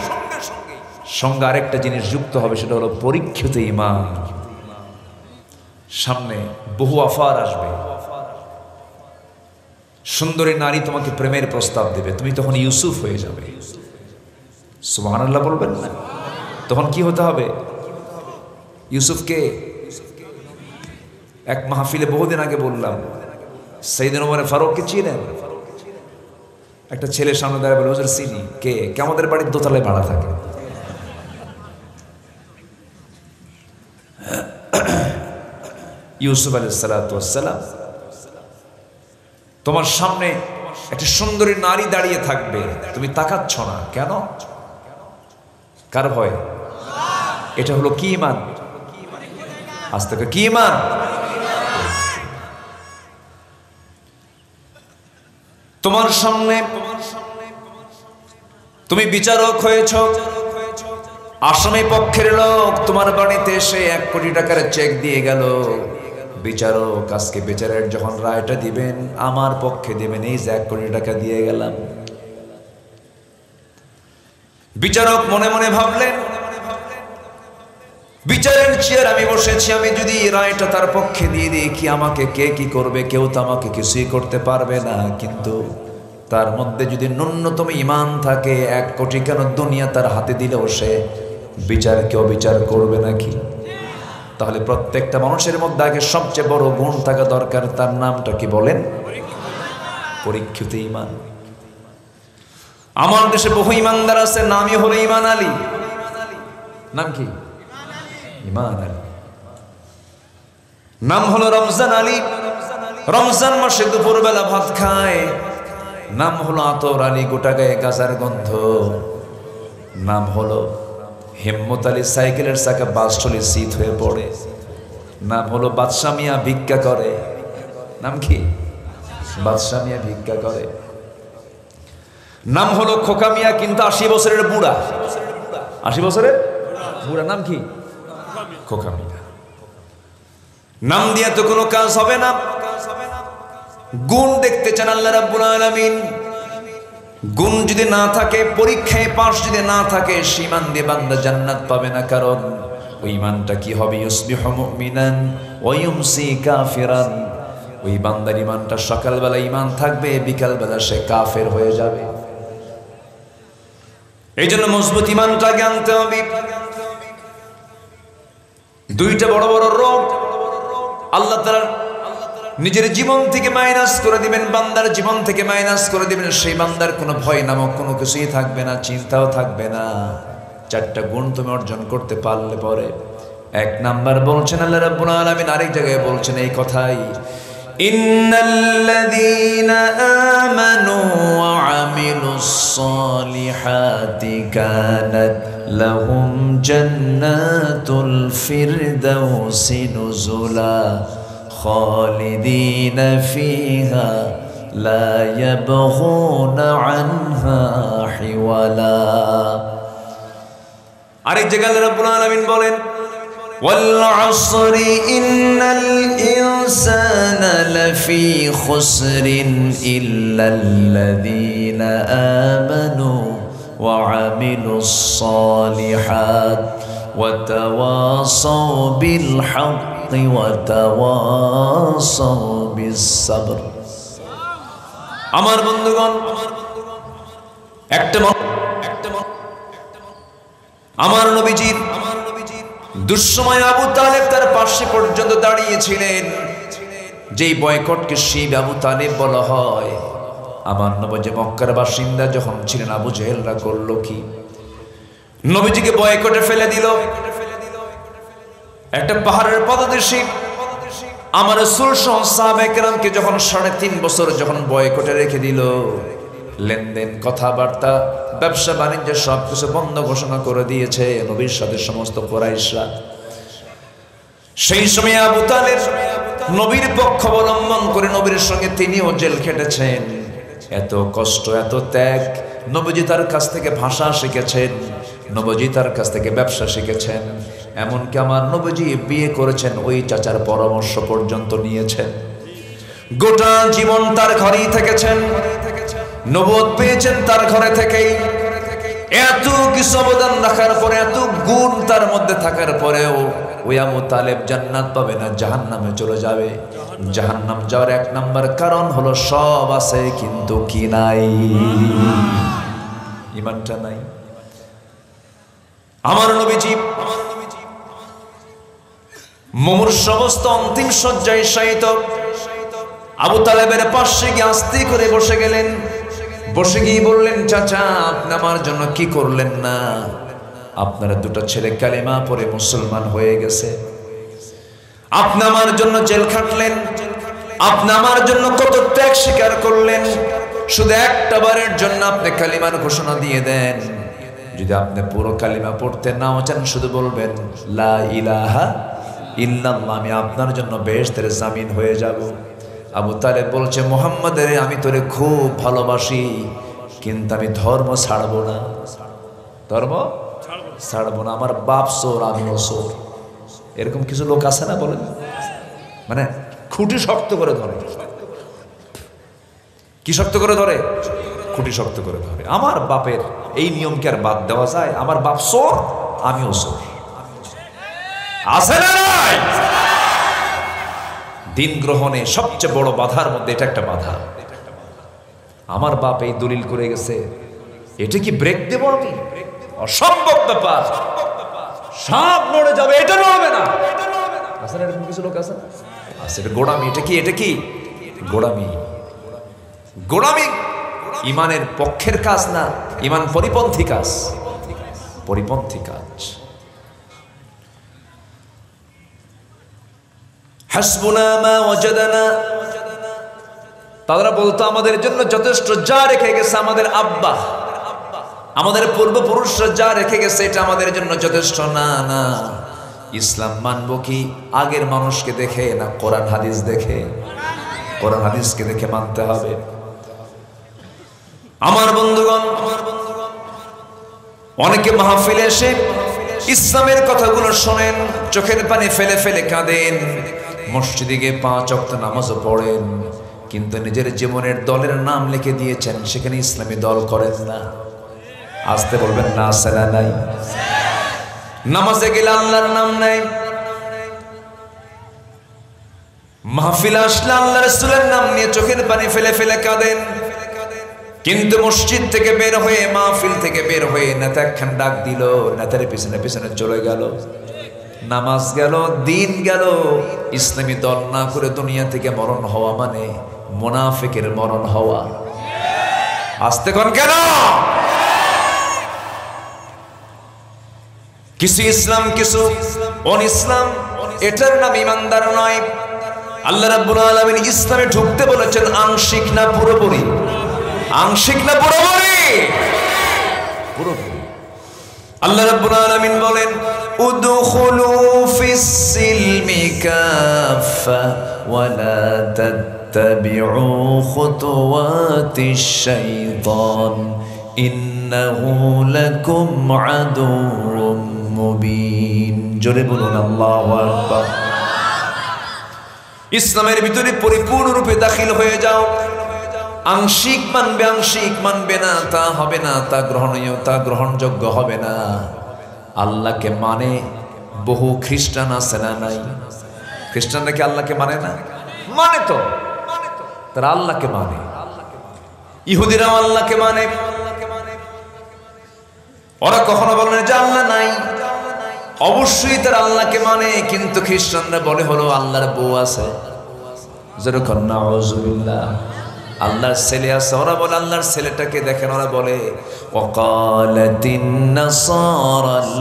সঙ্গে আরেকটা জিনিস যুক্ত হবে, সেটা হলো পরীক্ষিত ঈমান। সামনে বহু অফার আসবে। সুন্দরী নারী তোমাকে প্রেমের প্রস্তাব দেবে, তুমি তখন ইউসুফ হয়ে যাবে। সুবহানাল্লাহ বলবেন না? তখন কি হতে হবে? ইউসুফকে এক মাহফিলে বহুদিন আগে বললাম, সাইয়েদনা ওমর ফারুককে চিনেন? একটা ছেলের সামনে দাঁড়িয়ে বলে, হুজুর চিনি। কে? আমাদের বাড়ির দোতলায় ভাড়া থাকে। ইউসুফ আলাইহিস সালাতু ওয়াস সালাম, তোমার সামনে একটা সুন্দরী নারী দাঁড়িয়ে থাকবে, তুমি তাকাচ্ছ না কেন? কার ভয়? এটা হলো কি ঈমান? আজ থেকে কি ঈমান? তোমার সামনে তুমি বিচারক হয়েছ, আসামি পক্ষের লোক তোমার বাড়িতে এসে 1 কোটি টাকার চেক দিয়ে গেল। বিচারক আজকে বিচারের যখন রায়টা দিবেন, আমার পক্ষে দিবেন, এই যে 1 কোটি টাকা দিয়ে গেলাম। বিচারক মনে মনে ভাবলেন, বিচারের চেয়ার আমি বসেছি, আমি যদি রায়টা তার পক্ষে দিয়ে দিই, কি আমাকে কে কি করবে? কেউ তো আমাকে কিছুই করতে পারবে না। কিন্তু তার মধ্যে যদি ন্যূনতম ঈমান থাকে, 1 কোটি কেন দুনিয়া তার হাতে দিলেও সে বিচারকে অবিচার করবে নাকি? তাহলে প্রত্যেকটা মানুষের মধ্যে আগে সবচেয়ে বড় গুণ থাকা দরকার, তার নামটা কি বলেন? পরীক্ষিত ঈমান। আমার দেশে বহু ঈমানদার আছে, নামই হলো ঈমান আলী। নাম কি? ঈমান আলী। নাম হলো রমজান আলী। রমজান মাসে দুপুরবেলা ভাত খায়। নাম হলো আতর আলী, গোটা গায়ে গাজার গন্ধ। নাম হলো হিম্মত আলী সাইকেলের চাকা বাসটলি শীত হয়ে পড়ে। নাম হলো বাদশা মিয়া, ভিক্ষা করে। নাম কি? বাদশা মিয়া ভিক্ষা করে। নাম হলো খোকা মিয়া, কিন্তু 80 বছরের বুড়া। 80 বছরের বুড়া, নাম কি? খোকা মিয়া। নাম দিয়ে তো কোনো কাজ হবে না। গুণ দেখতে চান আল্লাহ রাব্বুল আলামিন। গুণ যদি না থাকে, পরীক্ষায় পাশ যদি না থাকে, ঈমান দিয়ে বান্দা জান্নাত পাবে না। কারণ ওই ঈমানটা কি হবে? ইউসবিহু মুমিনান ওয়া ইউমসি কাফিরান। ওই বান্দার ঈমানটা সকালবেলা ঈমান থাকবে, বিকালবেলা সে কাফের হয়ে যাবে। এই জন্য মজবুত ঈমানটা আনতে হবে। দুইটা বড় বড় রোগ আল্লাহ তাআলা নিজের জীবন থেকে মাইনাস করে দিবেন, বান্দার জীবন থেকে মাইনাস করে দিবেন। সেই বান্দার কোনো ভয় নামক কোনো কিছুই থাকবে না, চিন্তাও থাকবে না। 4টা গুণ তুমি অর্জন করতে পারলে পরে, 1 নাম্বার বলছেন আল্লাহ রাব্বুল আলামিন, আরেক জায়গায় বলছেন এই কথাই, ইন্নাল্লাযীনা আমানু ওয়া আমিলুস সালিহাতি কানাত লাহুম জান্নাতুল ফিরদাউসি নুজুলা খালিদিনা ফিহা লা ইয়াবগুনা আনহা হিওয়ালা। আরেক জায়গায় আল্লাহ রাব্বুল আলামিন বলেন, ওয়াল আসরি ইন্নাল ইনসানা লাফি খুসরিন ইল্লাল্লাযীনা আমানু ওয়া আমিলুস সালিহাত ওয়া তাওয়াসাউ বিল হাক্কি ওয়া তাওয়াসাউ বিস সাবর। আমার বন্ধুগণ, আমার নবীজির দুঃসময় আবু তালেব তার পাশে পর্যন্ত দাঁড়িয়েছিলেন। যেই বয়কটকে শিব আবু তালেব বলা হয়। আমার নবী মক্কার বাসিন্দা যখন ছিলেন, আবু জেহেলরা করলো কি? নবীজিকে বয়কটে ফেলে দিল। একটা পাহাড়ের পদদেশে আমার রাসূল সহ সাহাবায়ে কেরামকে যখন 3.5 বছর যখন বয়কটে রেখে দিল, লেনদেন, কথাবার্তা, ব্যবসা বাণিজ্য সবকিছু বন্ধ ঘোষণা করে দিয়েছে নবীর সাথে সমস্ত কুরাইশরা। সেই সময় আবু তালেব নবীর পক্ষ অবলম্বন করে নবীর সঙ্গে তিনিও জেল খেটেছেন। এত কষ্ট, এত ত্যাগ। নবীজি তার কাছ থেকে ভাষা শিখেছেন, নবীজি তার কাছ থেকে ব্যবসা শিখেছেন। এমনকি আমার নবীজি বিয়ে করেছেন, ওই চাচার পরামর্শ পর্যন্ত নিয়েছেন। গোটা জীবন তার ঘরেই থেকেছেন, নবুয়ত পেয়েছেন তার ঘরে থেকেই। এত কিছু অবদান রাখার পরে, এত গুণ তার মধ্যে থাকার পরেও ওই আবু তালেব জান্নাত পাবে না, জাহান্নামে চলে যাবে। জাহান্নাম যাওয়ার 1 নাম্বার কারণ হলো সব আছে কিন্তু কি নাই? ঈমানটা নাই। আমার নবীজি মুমূর্ষু অবস্থা অন্তিম শয্যায় শায়িত। আবু তালেবের পাশে গিয়ে আস্তে করে বসে গেলেন। বসে গিয়ে বললেন, চাচা আপনি আমার জন্য কি করলেন না? আপনারা 2টা ছেলে কালেমা পড়ে মুসলমান হয়ে গেছে। আপনি আমার জন্য জেল খাটলেন, আপনি আমার জন্য কত ত্যাগ স্বীকার করলেন। শুধু একটা বারের জন্য আপনি কালিমার ঘোষণা দিয়ে দেন। যদি আপনি পুরো কালিমা পড়তে নাও চান, শুধু বলবেন লা ইলাহা ইল্লাল্লাহ, আমি আপনার জন্য বেহেশতের জামিন হয়ে যাব। আবু তালেব বলছে, মুহাম্মাদের আমি তোরে খুব ভালোবাসি, কিন্তু আমি ধর্ম ছাড়বো না। ধর্ম ছাড়বো না। আমার বাপ চোর, আমিও চোর। এরকম কিছু লোক আছে না? বলেন, মানে খুঁটি শক্ত করে ধরে। কি শক্ত করে ধরে? খুঁটি শক্ত করে ধরে। আমার বাপের এই নিয়মকে আর বাদ দেওয়া যায়? আমার বাপ চোর, আমিও চোর। আছে না নাই? দিন গ্রহণে সবচেয়ে বড় বাধার মধ্যে এটা একটা বাধা। আমার বাপ এই দলিল করে গেছে, এটা কি ব্রেক দেব আমি? অসম্ভব ব্যাপার। সাপ নড়ে যাবে, এটা নড়বে না। আসলে এরকম কিছু লোক আছে না? আছে। এটা গোড়ামি। এটা কি? এটা কি গোড়ামি? গোড়ামি ইমানের পক্ষের কাজ না, ইমান পরিপন্থী কাজ। পরিপন্থী কাজ। হাসবুনা মা ওয়াজাদানা, তারা বলতো আমাদের জন্য যথেষ্ট, যা রেখে গেছে আমাদের আব্বা। আমাদের পূর্বপুরুষরা যা রেখে গেছে এটা আমাদের জন্য যথেষ্ট না। না, ইসলাম মানবো কি আগের মানুষকে দেখে, না কোরআন হাদিস দেখে? কোরআন হাদিসকে দেখে মানতে হবে। আমার বন্ধুগণ, অনেকে মাহফিলে এসে ইসলামের কথাগুলো শোনেন, চোখের পানি ফেলে ফেলে কাঁদেন, মসজিদে গিয়ে 5 ওয়াক্ত নামাজও পড়েন, কিন্তু নিজের জীবনের দলের নাম লিখে দিয়েছেন, সেখানে ইসলামী দল করেন না। আসতে বলবেন না, আছে না নাই? নামাজে গেলে আল্লাহর নাম নাই, মাহফিল আসলে আল্লাহ রাসূলের নাম নিয়ে চোখের পানি ফেলে ফেলে কাঁদেন, কিন্তু মসজিদ থেকে বের হয়ে, মাহফিল থেকে বের হয়ে নেতা একখান ডাক দিল, নেতার পিছনে পিছনে চলে গেল, নামাজ গেল, দিন গেল, ইসলামী দল না করে দুনিয়া থেকে মরণ হওয়া মানে মুনাফিকের মরণ হওয়া। আসতে কোন কেন? কিছু ইসলাম, কিছু অন ইসলাম, এটার নাম ইমানদার নয়। আল্লাহ রাব্বুল আলামিন ইসলামে ঢুকতে বলেছেন আংশিক না পুরোপুরি? আংশিক না পুরোপুরি? পুরোপুরি। আল্লাহ রাব্বুল আলামিন বলেন উদখুলু ফিস সিলমি কাফা ওয়া লা তাত্তাবিউ খুতুওয়াতিশ শাইতান ইন্নাহু লাকুম আদুউম মুবিন। জোরে বলুন আল্লাহু আকবার। ইসলামের ভিতরে পরিপূর্ণরূপে দাখিল হয়ে যাও। আংশিক মানবে, আংশিক মানবে না, তা হবে না, তা গ্রহণীয়, তা গ্রহণযোগ্য হবে না। আল্লাহকে মানে বহু খ্রিস্টান আছে না নাই? খ্রিস্টানরা কি আল্লাহকে মানে না? মানে তো, তারা আল্লাহকে মানে। ইহুদিরাও আল্লাহকে মানে। ওরা কখনো বলে না যে আল্লাহ নাই, অবশ্যই তারা আল্লাহকে মানে, কিন্তু খ্রিস্টানরা বলে হলো আল্লাহর বউ আছে, যেরকম নাউযুবিল্লাহ, আল্লাহর ছেলে আছে। ওরা বলে আল্লাহর ছেলেটাকে দেখেন, ওরা বলে ওয়াকালাতিন নাসারাল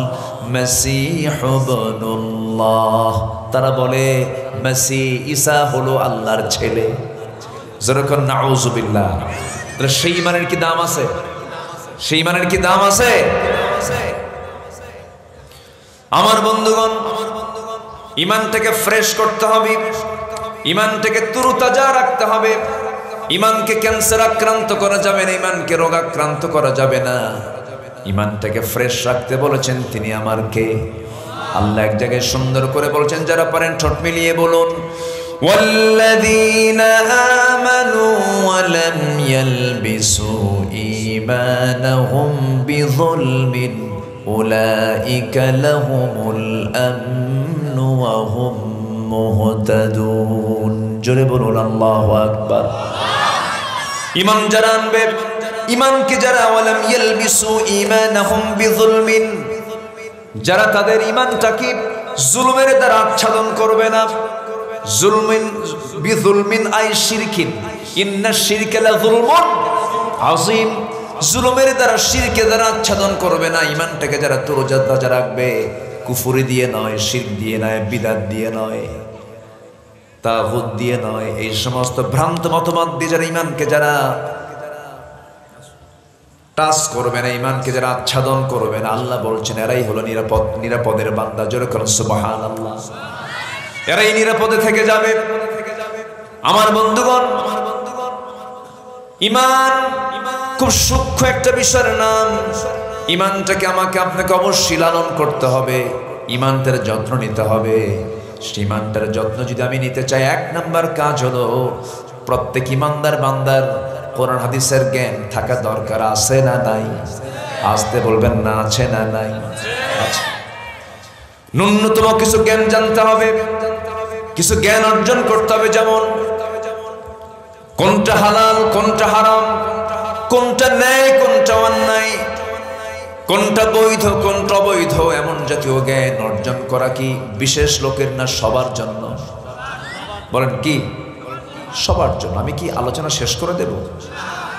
মাসীহ ইবনুল্লাহ, তারা বলে মাসীহ ঈসা হলো আল্লাহর ছেলে, যেরকম নাউযুবিল্লাহ। তাহলে সেই ইমানের কি দাম আছে? সেই ইমানের কি দাম আছে? আমার বন্ধুগণ, ইমানটাকে ফ্রেশ করতে হবে, ইমানটাকে তরুতাজা রাখতে হবে। ইমানকে ক্যান্সার আক্রান্ত করা যাবে না, ইমানকে রোগাক্রান্ত করা যাবে না। ইমানটাকে ফ্রেশ রাখতে বলেছেন তিনি আমার কে? আল্লাহ এক জায়গায় সুন্দর করে বলছেন, যারা পারেন ঠোঁট মিলিয়ে বলুন ওয়াল্লাযীনা আমানু ওয়া লাম ইয়ালবিসু ঈমানাহুম বিযুলমিন উলাইকা লাহুমুল আমনু ওয়া হুম মুহতাদুন। জোরে বলুন আল্লাহু আকবার। ঈমান যারা আনবে, ঈমানকে যারা ওয়ালাম ইয়ালবিসু ঈমানাহুম বিযুলমিন, যারা তাদের ঈমানটাকে জুলুমের দ্বারা আচ্ছাদন করবে না। জুলমিন বিযুলমিন আই শিরকিন, ইন্নাশ শিরকা লাযুলমুন আযীম। জুলুমের দ্বারা, শিরকের দ্বারা আচ্ছাদন করবে না। ঈমানটাকে যারা তরুতাজা রাখবে, কুফরি দিয়ে নয়, শিরক দিয়ে নয়, বিদআত দিয়ে নয়, তাগুত দিয়ে নয়, এই সমস্ত ভ্রান্ত মতবাদ দিয়ে যারা ঈমানকে যারা টাচ করবে না, ঈমানকে যারা আচ্ছাদন করবে না, আল্লাহ বলছেন এরাই হলো নিরাপদের বান্দা। জোরে করুন সুবহানাল্লাহ। এরাই নিরাপদে থেকে যাবে। আমার বন্ধুগণ, ঈমান খুব সূক্ষ্ম একটা বিষয়ের নাম। ঈমানটাকে আমাকে আপনাকে অবশ্যই লালন করতে হবে, ঈমানটার যত্ন নিতে হবে। ঈমানটার যত্ন যদি আমি নিতে চাই, 1 নাম্বার কাজ হলো প্রত্যেক ঈমানদার বান্দার কোরআন হাদিসের জ্ঞান থাকা দরকার। আছে না নাই? আসতে বলবেন না, আছে না নাই? আচ্ছা, ন্যূনতম কিছু জ্ঞান জানতে হবে, কিছু জ্ঞান অর্জন করতে হবে। যেমন কোনটা হালাল, কোনটা হারাম, কোনটা ন্যায়, কোনটা অন্যায়, কোনটা বৈধ, কোনটা অবৈধ, এমন জাতীয় জ্ঞান অর্জন করা কি বিশেষ লোকের না সবার জন্য? বলেন কি সবার জন্য? আমি কি আলোচনা শেষ করে দেব?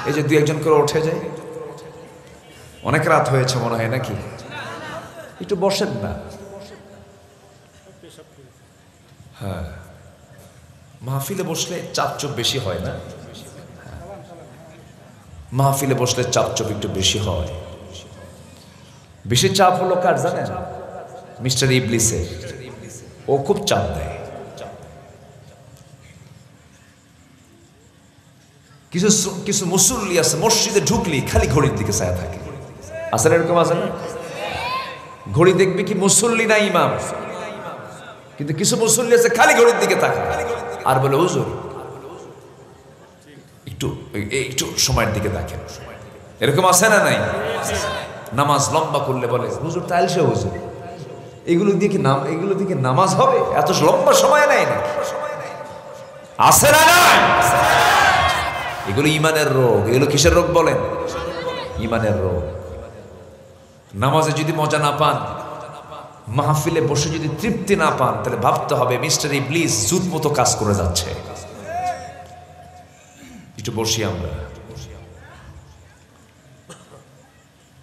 এই যে 2-1 জন করে উঠে যায়, অনেক রাত হয়েছে মনে হয় নাকি? একটু বসেন না। হ্যাঁ, মাহফিলে বসলে চাপচুপ বেশি হয় না? মাহফিলে বসলে চাপচুপ একটু বেশি হয়। বেশি চাপ হলো কার জানেন? মিস্টার ইবলিসের। ও খুব চাপ দেয়। কিছু কিছু মুসল্লি আছে মসজিদে ঢুকলি খালি ঘড়ির দিকে চায় থাকে। আসলে এরকম আছে না? ঘড়ি দেখবি কি মুসল্লি না ইমাম, কিন্তু কিছু মুসল্লি আছে খালি ঘড়ির দিকে তাকায় আর বলে হুজুর একটু একটু সময়ের দিকে দেখেন। এরকম আছে না নাই? নামাজ লম্বা করলে বলে হুজুর তাইলসে হুজুর এগুলো দিয়ে কি নামাজ হবে? এত লম্বা সময় নাই না? আছে না নাই? এগুলো ইমানের রোগ। এগুলো কিসের রোগ বলেন? ইমানের রোগ। নামাজে যদি মজা না পান, মাহফিলে বসে যদি তৃপ্তি না পান, তাহলে ভাবতে হবে মিস্টার ইবলিস জুত মতো কাজ করে যাচ্ছে। একটু বসি আমরা।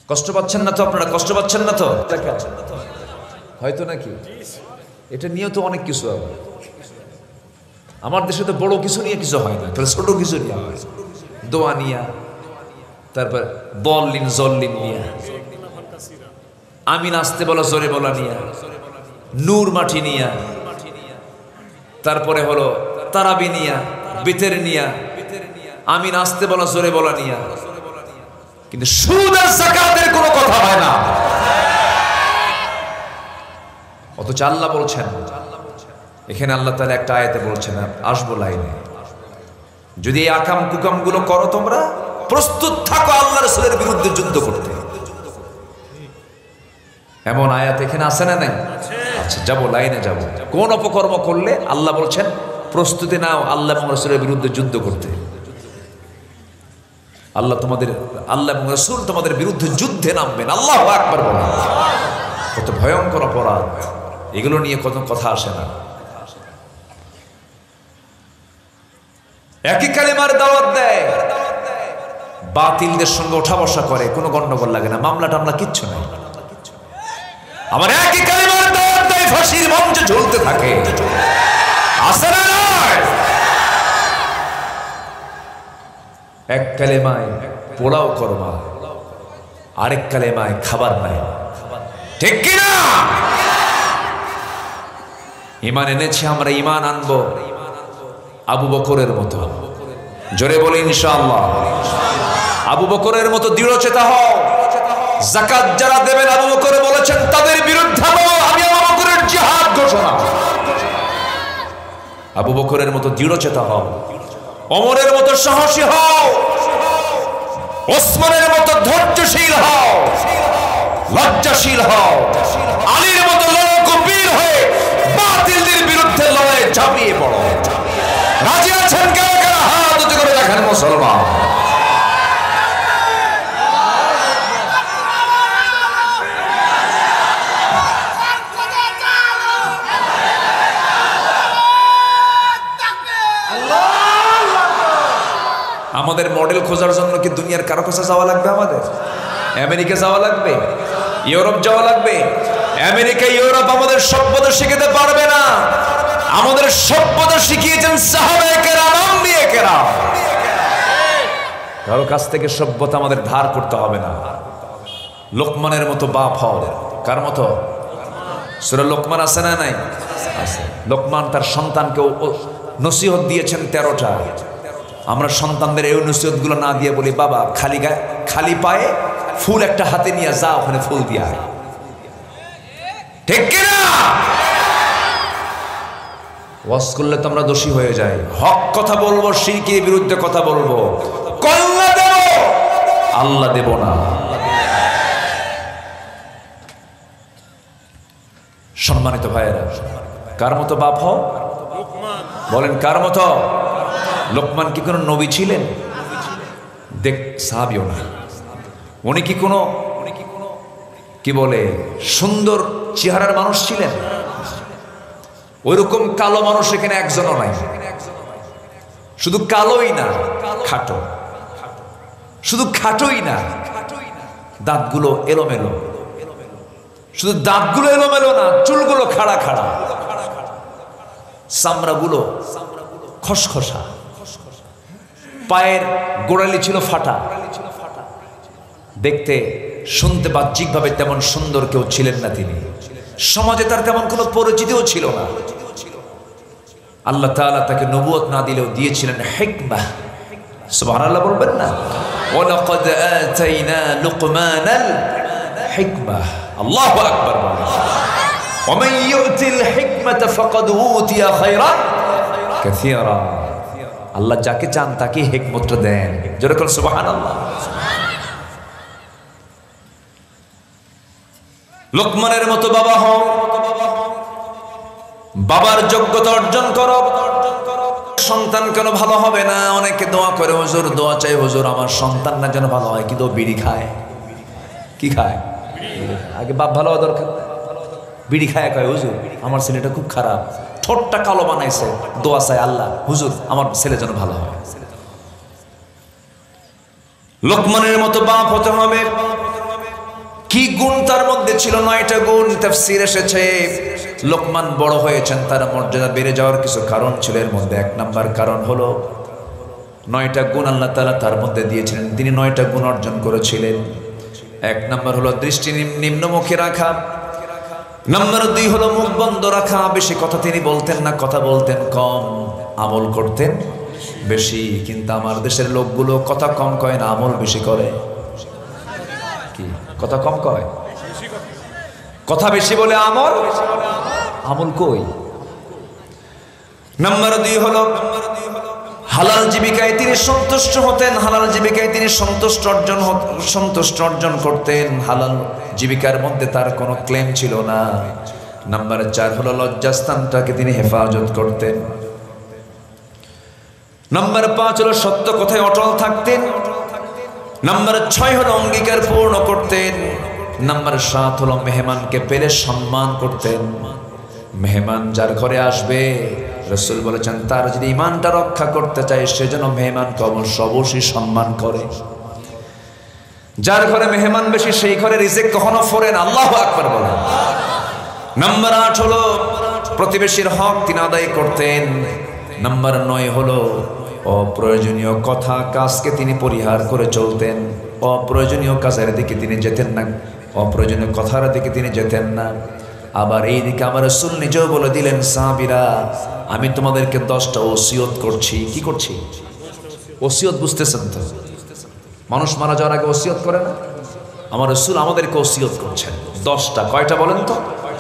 কষ্ট পাচ্ছেন না তো আপনারা? কষ্ট পাচ্ছেন না তো? হয়তো নাকি এটা নিয়েও তো অনেক কিছু হবে। আমার দেশে তো বড় কিছু নিয়ে কিছু হয় না, তাহলে ছোট কিছু নিয়ে হয়। দোয়া নিয়া, তারপর বললিন জল্লিন নিয়া, আমি নাচতে বলা জোরে বলা নিয়া, নূর মাটি নিয়া, তারপরে হলো তারাবি নিয়া, বেতের নিয়া, আমি নাচতে বলা জোরে বলা নিয়া। কিন্তু সুদ আর যাকাতের কোনো কথা হয় না। অথচ আল্লাহ বলছেন, এখানে আল্লাহ তাআলা একটা আয়াতে বলছেন, আসবো লাইনে, যদি এই আকাম কুকাম গুলো করো তোমরা প্রস্তুত থাকো আল্লাহ রাসূলের বিরুদ্ধে যুদ্ধ করতে। এমন আয়াত এখানে আছে না নাই? আচ্ছা যাবো, লাইনে যাবো। কোন অপকর্ম করলে আল্লাহ বলছেন প্রস্তুতি নাও আল্লাহ এবং রাসূলের বিরুদ্ধে যুদ্ধ করতে। আল্লাহ এবং রাসূল তোমাদের বিরুদ্ধে যুদ্ধে নামবেন। আল্লাহু আকবার বলেন। কত ভয়ঙ্কর অপরাধ, এগুলো নিয়ে কত কথা আসে না। একই কালিমার দাওয়াত দেয়, বাতিলদের সঙ্গে ওঠা বসা করে, কোনো গন্ডগোল লাগে না, মামলা টামলা কিচ্ছু নাই। আমার একই কালিমার দাওয়াত দেয়, ফাঁসির মঞ্চে ঝুলতে থাকে। আছে না নয়? এক কালেমায় পোলাও করমা, আরেক কালেমায় খাবার নাই। ঠিক কিনা? ঈমান এনেছি আমরা, ঈমান আনবো আবু বকরের মতো। জোরে বলে ইনশাআল্লাহ। আবু বকরের মতো দৃঢ়চেতা হও। যাকাত যারা দেবেন আবু বকর বলেছেন তাদের বিরুদ্ধে আমি আবু বকরের জিহাদ ঘোষণা। আবু বকরের মতো দৃঢ়চেতা হও, ওমরের মতো সাহসী হও, ওসমানের মতো ধৈর্যশীল হও, লজ্জাশীল হও, আলীর মতো লড়াকু বীর হয়ে বাতিলদের বিরুদ্ধে লড়াই ঝাঁপিয়ে পড়ো। রাজি আছেন কারা কারা? হাত উঁচু করে দেখেন মুসলমান। আমাদের মডেল খোঁজার জন্য কি দুনিয়ার কারো কাছে যাওয়া লাগবে? আমাদের আমেরিকা যাওয়া লাগবে, ইউরোপ যাওয়া লাগবে? আমেরিকা ইউরোপ আমাদের সভ্যতা শিখাতে পারবে না। আমাদের সভ্যতা শিখিয়েছেন সাহাবায়ে কেরাম, আম্বিয়ে কেরাম। কারো কাছ থেকে সভ্যতা আমাদের ধার করতে হবে না। লোকমানের মতো বাপ হও। কার মতো? সূরা লোকমান আছে না নাই? আছে। লোকমান তার সন্তানকে নসিহত দিয়েছেন 13টা। আমরা সন্তানদের এই নসিহতগুলো না দিয়ে বলি, বাবা খালি পায়ে ফুল একটা হাতে নিয়ে যা, ওখানে ফুল দিয়া। ঠিক কিনা? ওয়াজ করলে তো আমরা দোষী হয়ে যাই। হক কথা বলবো, শিরকের বিরুদ্ধে কথা বলবো। কল্লা দেব, আল্লাহ দেব না। সম্মানিত ভাইয়েরা, কার মতো বাপ হও? বলেন কার মতো? লোকমান কি কোনো নবী ছিলেন? দেখ, সাহাবীও না। উনি কি কোনো কি বলে সুন্দর চেহারার মানুষ ছিলেন? ওইরকম কালো মানুষ এখানে একজনও নাই। শুধু কালোই না, খাটো। শুধু খাটোই না, দাঁতগুলো এলোমেলো। শুধু দাঁতগুলো এলোমেলো না, চুলগুলো খাড়া খাড়া, চামড়াগুলো খসখসা, পায়ের গোড়ালি ছিল ফাটা, দেখতে শুনতে বাহ্যিকভাবে তেমন সুন্দর কেউ ছিলেন না তিনি, সমাজে তার তেমন কোনো পরিচিতিও ছিল না। আল্লাহ তাআলা তাকে নবুয়ত না দিলেও দিয়েছিলেন হিকমাহ। সুবহানাল্লাহ বলবেন না? ওয়ালাকাদ আতাইনা লুকমানাল হিকমাহ। আল্লাহু আকবার বলেন। ওয়ামান ইউতিল হিকমাতা ফাকাদ উতিয়া খায়রান কাসীরা। আল্লাহ যাকে চান তাকে হিকমতটা দেন। জোরে বলুন সুবহানাল্লাহ। লোকমানের মতো বাবা হও, বাবার যোগ্যতা অর্জন করো। সন্তান কেন ভালো হবে না? অনেকে দোয়া করে, হুজুর দোয়া চাই হুজুর আমার সন্তান না যেন ভালো হয়, কিন্তু বিড়ি খায়। কি খায়? আগে বাপ ভালো হওয়া দরকার। বিড়ি খায় কয় হুজুর আমার ছেলেটা খুব খারাপ, ঠোঁটটা কালো বানাইছে, দোয়া চাই আল্লাহ হুজুর আমার ছেলে যেন ভালো হয়। লোকমানের মতো বাপ হতে হবে। কি গুণ তার মধ্যে ছিল? 9টা গুণ তাফসীর এসেছে। লোকমান বড় হয়েছেন, তার মর্যাদা বেড়ে যাওয়ার কিছু কারণ ছিল। এর মধ্যে 1 নাম্বার কারণ হলো 9টা গুণ আল্লাহ তাআলা তার মধ্যে দিয়েছিলেন, তিনি 9টা গুণ অর্জন করেছিলেন। 1 নাম্বার হলো দৃষ্টি নিম্নমুখী রাখা। নাম্বার 2 হলো মুখ বন্ধ রাখা। বেশি কথা তিনি বলতেন না, কথা বলতেন কম, আমল করতেন বেশি। কিন্তু আমার দেশের লোকগুলো কথা কম কয় না, আমল বেশি করে। কি কথা কম কয়? কথা বেশি বলে আমল কই? নাম্বার 2 হলো হালাল জীবিকায় তিনি সন্তুষ্ট হতেন, হালাল জীবিকায় তিনি সন্তুষ্ট অর্জন করতেন। হালাল জীবিকার মধ্যে তার কোনো ক্লেম ছিল না। নাম্বার 4 হলো লজ্জাস্থানটাকে তিনি হেফাজত করতেন। নাম্বার 5 হলো সত্য কথায় অটল থাকতেন। নাম্বার 6 হলো অঙ্গীকার পূর্ণ করতেন। নাম্বার 7 হলো মেহমানকে পেলে সম্মান করতেন। মেহমান যার ঘরে আসবে রাসূল বলেছেন তার যদি ঈমানটা রক্ষা করতে চায় সেজন্য মেহমানকে অবশ্যই সম্মান করে। যার ঘরে মেহমান বেশি সেই ঘরে রিজিক কখনো ফোরে না। আল্লাহু আকবার বলেন। নাম্বার 8 হলো প্রতিবেশীর হক তিনি আদায় করতেন। নাম্বার 9 হলো অপ্রয়োজনীয় কথা কাজকে তিনি পরিহার করে চলতেন। অপ্রয়োজনীয় কাজের দিকে তিনি যেতেন না, অপ্রয়োজনীয় কথার দিকে তিনি যেতেন না। আবার এই দিকে আমার রাসূল নিজেও বলে দিলেন, সাহাবীরা আমি তোমাদেরকে 10টা ওসিয়ত করছি। কি করছি? ওসিয়ত বুঝতেছেন তো? মানুষ মারা যাওয়ার আগে ওসিয়ত করে না? আমার রাসূল আমাদেরকে ওসিয়ত করছেন 10টা। কয়টা বলেন তো?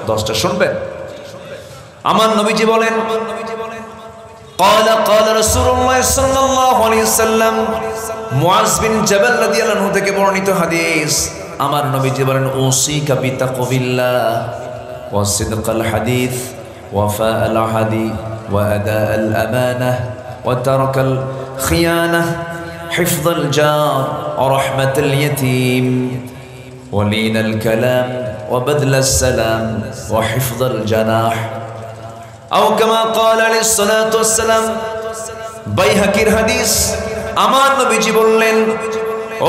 10টা শুনবেন। আমার নবীজি বলেন, قال رسول الله صلى الله عليه وسلم, মুআজ বিন জাবাল রাদিয়াল্লাহু আনহু থেকে বর্ণিত হাদিস। আমার নবীজি বলেন, উসিকা বিতাকবিল্লাহ ওয়া সিদকাল হাদিস ওয়া ফাআল হাদি ওয়া আদাআল আমানাহ ওয়া তারাকাল খিয়ানাহ হিফযাল জার ওয়া রাহমাতাল ইয়াতীম ওয়া লিনাল কালাম ওয়া বাদলাস সালাম ওয়া হিফযাল জানাহ আও কামা ক্বালা আলাইহিস সালাতু ওয়াস সালাম। বাইহাকির হাদিস। আমার নবীজি বললেন,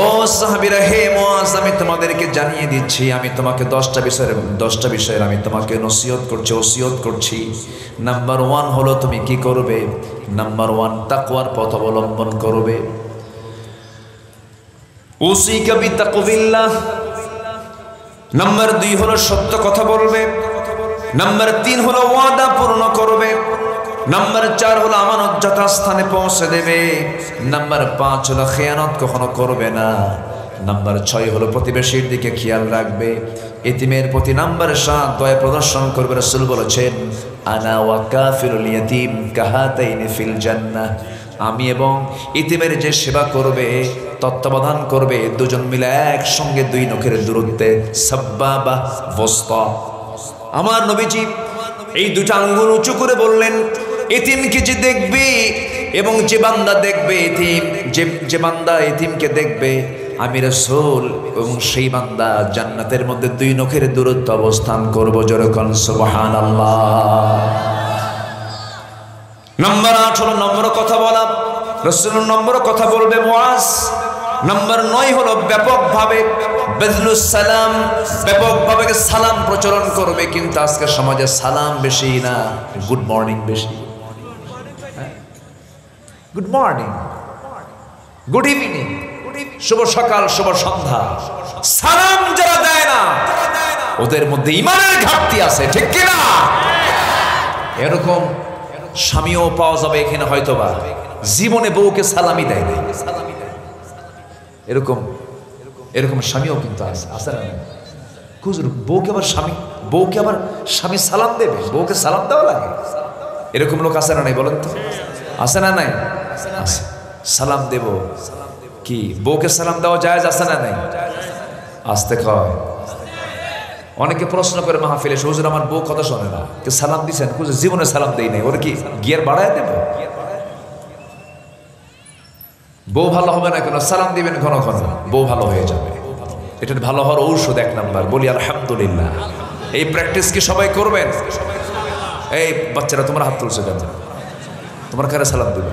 ও সাহাবীরা, হে মুআজ আমি তোমাদেরকে জানিয়ে দিচ্ছি, আমি তোমাকে 10টা বিষয়ের আমি তোমাকে নসিহত করছি, ওসিয়ত করছি। নাম্বার 1 হলো তুমি কি করবে? নাম্বার 1 তাকওয়ার পথ অবলম্বন করবে। উসিকা বিতাকবিল্লাহ। নাম্বার 2 হলো সত্য কথা বলবে। নাম্বার 3 হলো ওয়াদা পূর্ণ করবে। নাম্বার 4 হলো আমানত যথাস্থানে পৌঁছে দেবে। নাম্বার 5 হলো খেয়ানত কখনো করবে না। নাম্বার 6 হলো প্রতিবেশীর দিকে খেয়াল রাখবে। এতিমের প্রতি নাম্বার 7 দয়া প্রদর্শন করবে। রাসূল বলেছেন, আনা ওয়া কাফিরুল ইয়াতীম কাহাতাইনি ফিল জান্নাহ। আমি এবং ইতিমের যে সেবা করবে, তত্ত্বাবধান করবে, দুজন মিলে একসঙ্গে 2 নখের দূরত্বে, সাব্বাবা ওয়াসতা। আমার নবীজি এই 2টা আঙ্গুল উঁচু করে বললেন, এতিমকে যে দেখবে এবং যে বান্দা দেখবে এতিম, যে বান্দা এতিমকে দেখবে, আমি রাসূল এবং সেই বান্দা জান্নাতের মধ্যে 2 নখের দূরত্ব অবস্থান করব। জোরে কোন সুবহানাল্লাহ। নাম্বার 8 হলো নম্র কথা বলা। রাসূল নম্র কথা বলবে মুআজ। নাম্বার 9 হলো ব্যাপকভাবে বাদলুস সালাম, ব্যাপকভাবে সালাম প্রচলন করবে। কিন্তু আজকে সমাজে সালাম বেশি না, গুড মর্নিং বেশি। গুড মর্নিং, গুড ইভিনিং, শুভ সকাল, শুভ সন্ধ্যা, সালাম যারা দেয় না ওদের মধ্যে ঈমানের ঘাটতি আছে, ঠিক কিনা? এরকম স্বামীও পাওয়া যাবে এখানে, হয়তোবা জীবনে বউকে সালামি দেয় না, এরকম এরকম স্বামীও কিন্তু আছে না? হুজুর বউকে আবার স্বামী সালাম দেবে, বউকে সালাম দেওয়া লাগে, এরকম লোক আছে না নাই বলেন তো? আছে না নাই? আছে। সালাম দেব কি, বউকে সালাম দেওয়া জায়েজ আছে না নাই? আসতে কয়। অনেকে প্রশ্ন করে মাহফিলে, হুজুর আমার বউ কথা শোনে না, সালাম দিছেন? হুজুর জীবনে সালাম দেই নাই, ওর কি গিয়ার বাড়ায় দেব? বউ ভালো হবে না কেন? সালাম দিবেন ঘন ঘন, বউ ভালো হয়ে যাবে। এটার ভালো হওয়ার ঔষধ এক নাম্বার, বলি আলহামদুলিল্লাহ। এই প্র্যাকটিস কি সবাই করবেন? এই বাচ্চারা তোমরা হাত তুলছো কেন? তোমার কারে সালাম দিবে?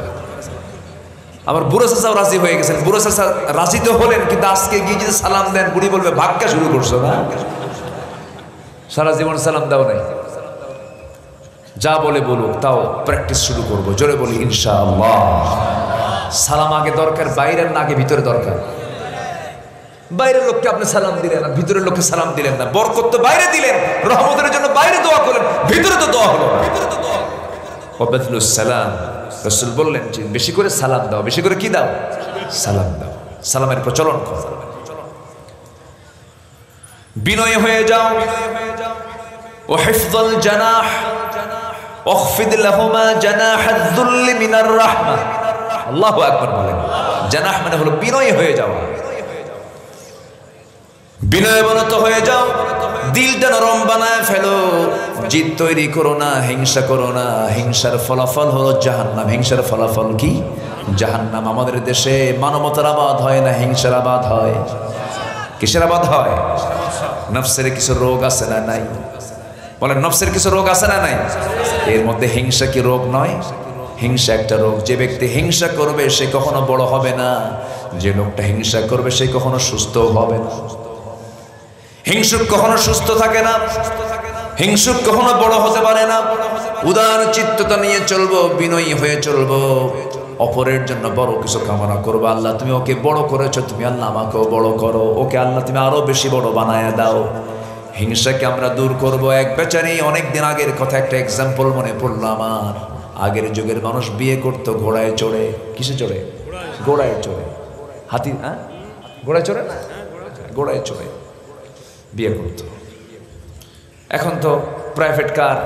আবার বুড়ো চাচাও রাজি হয়ে গেছেন, বুড়ো চাচা রাজি তো হলেন, কিন্তু আজকে গিয়ে যদি সালাম দেন বুড়ি বলবে ভাগ্যা শুরু করছো না, সারা জীবন সালাম দাও নাই। যা বলে বলুক, তাও প্র্যাকটিস শুরু করবো, জোরে বলি ইনশাআল্লাহ। সালাম আগে দরকার বাইরের না, আগে ভিতরে দরকার। বাইরের লোককে আপনি সালাম দিলেন না, ভিতরের লোককে সালাম দিলেন না। বরকত তো বাইরে দিলেন, রহমতের জন্য বাইরে দোয়া করলেন, ভিতরে তো দোয়া হলো না। ওয়াবাদলুস সালাম, রাসূল বললেন যে বেশি করে সালাম দাও। বেশি করে কি দাও? সালাম দাও। সালামের প্রচলন করো, বিনয় হয়ে যাও। ও হিফযুল জানাহ ওয়াখফিদ লাহুমা জানাহাদ যুল্লি মিনার রাহমা। আল্লাহু আকবার বলেন। জানাহ মানে হলো বিনয় হয়ে যাওয়া, বিনয়বনত হয়ে যাও, দিলটা নরম বানায় ফেলো, জিদ তৈরি করো না, হিংসা করো না। হিংসার ফলাফল হলো জাহান্নাম। হিংসার ফলাফল কি? জাহান্নাম। আমাদের দেশে মানবতার আবাদ হয় না, হিংসার আবাদ হয়। কিসের আবাদ হয়? নফসের কিছু রোগ আছে না নাই? বলেন, নফসের কিছু রোগ আছে না নাই? এর মধ্যে হিংসা কি রোগ নয়? হিংসা একটা রোগ। যে ব্যক্তি হিংসা করবে সে কখনো বড় হবে না, যে লোকটা হিংসা করবে সে কখনো সুস্থ হবে না। হিংসুক কখনো সুস্থ থাকে না, হিংসুক কখনো বড় হতে পারে না। উদার চিত্ততা নিয়ে চলবো, বিনয়ী হয়ে চলবো, অপরের জন্য বড় কিছু কামনা করবো। আল্লাহ তুমি ওকে বড় করেছো, তুমি আল্লাহ আমাকেও বড় করো, ওকে আল্লাহ তুমি আরো বেশি বড় বানায় দাও। হিংসাকে আমরা দূর করব। এক বেচারি, অনেকদিন আগের কথা, একটা এক্সাম্পল মনে পড়লো আমার। আগের যুগের মানুষ বিয়ে করতো ঘোড়ায় চড়ে। কিসে চড়ে? ঘোড়ায় চড়ে। হাতি, হ্যাঁ ঘোড়ায় চড়ে না, ঘোড়ায় চড়ে বিয়ে করতো। এখন তো প্রাইভেট কার,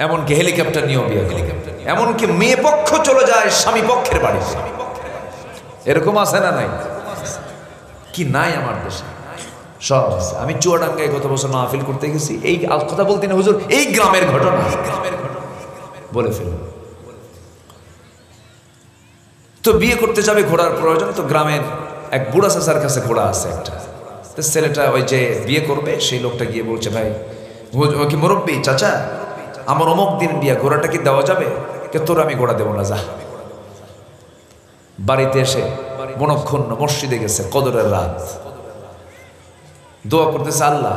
এমনকি হেলিকপ্টার নিয়েও বিয়ে করে। এমনকি মেয়ে পক্ষ চলে যায় স্বামী পক্ষের বাড়িতে। এরকম আছে না নাই? কি নাই আমার দেশে? সব আছে। আমি চুয়াডাঙ্গায় গত বছর মাহফিল করতে গেছি, এই কথা বলতে না হুজুর, এই গ্রামের ঘটনা বলে ফেলুন। তো বিয়ে করতে যাবে, ঘোড়ার প্রয়োজন। তো গ্রামের এক বুড়া চাচার কাছে ঘোড়া আছে একটা। তো ছেলেটা ওই যে বিয়ে করবে সেই লোকটা গিয়ে বলছে, ভাই ও কি মুরব্বী চাচা, আমার অমুক দিন বিয়ে, ঘোড়াটা কি দেওয়া যাবে? কে তোর আমি ঘোড়া দেবো না, যা। বাড়িতে এসে মনক্ষুণ্ণ মসজিদে গেছে, কদরের রাত, দোয়া করতেছে, আল্লাহ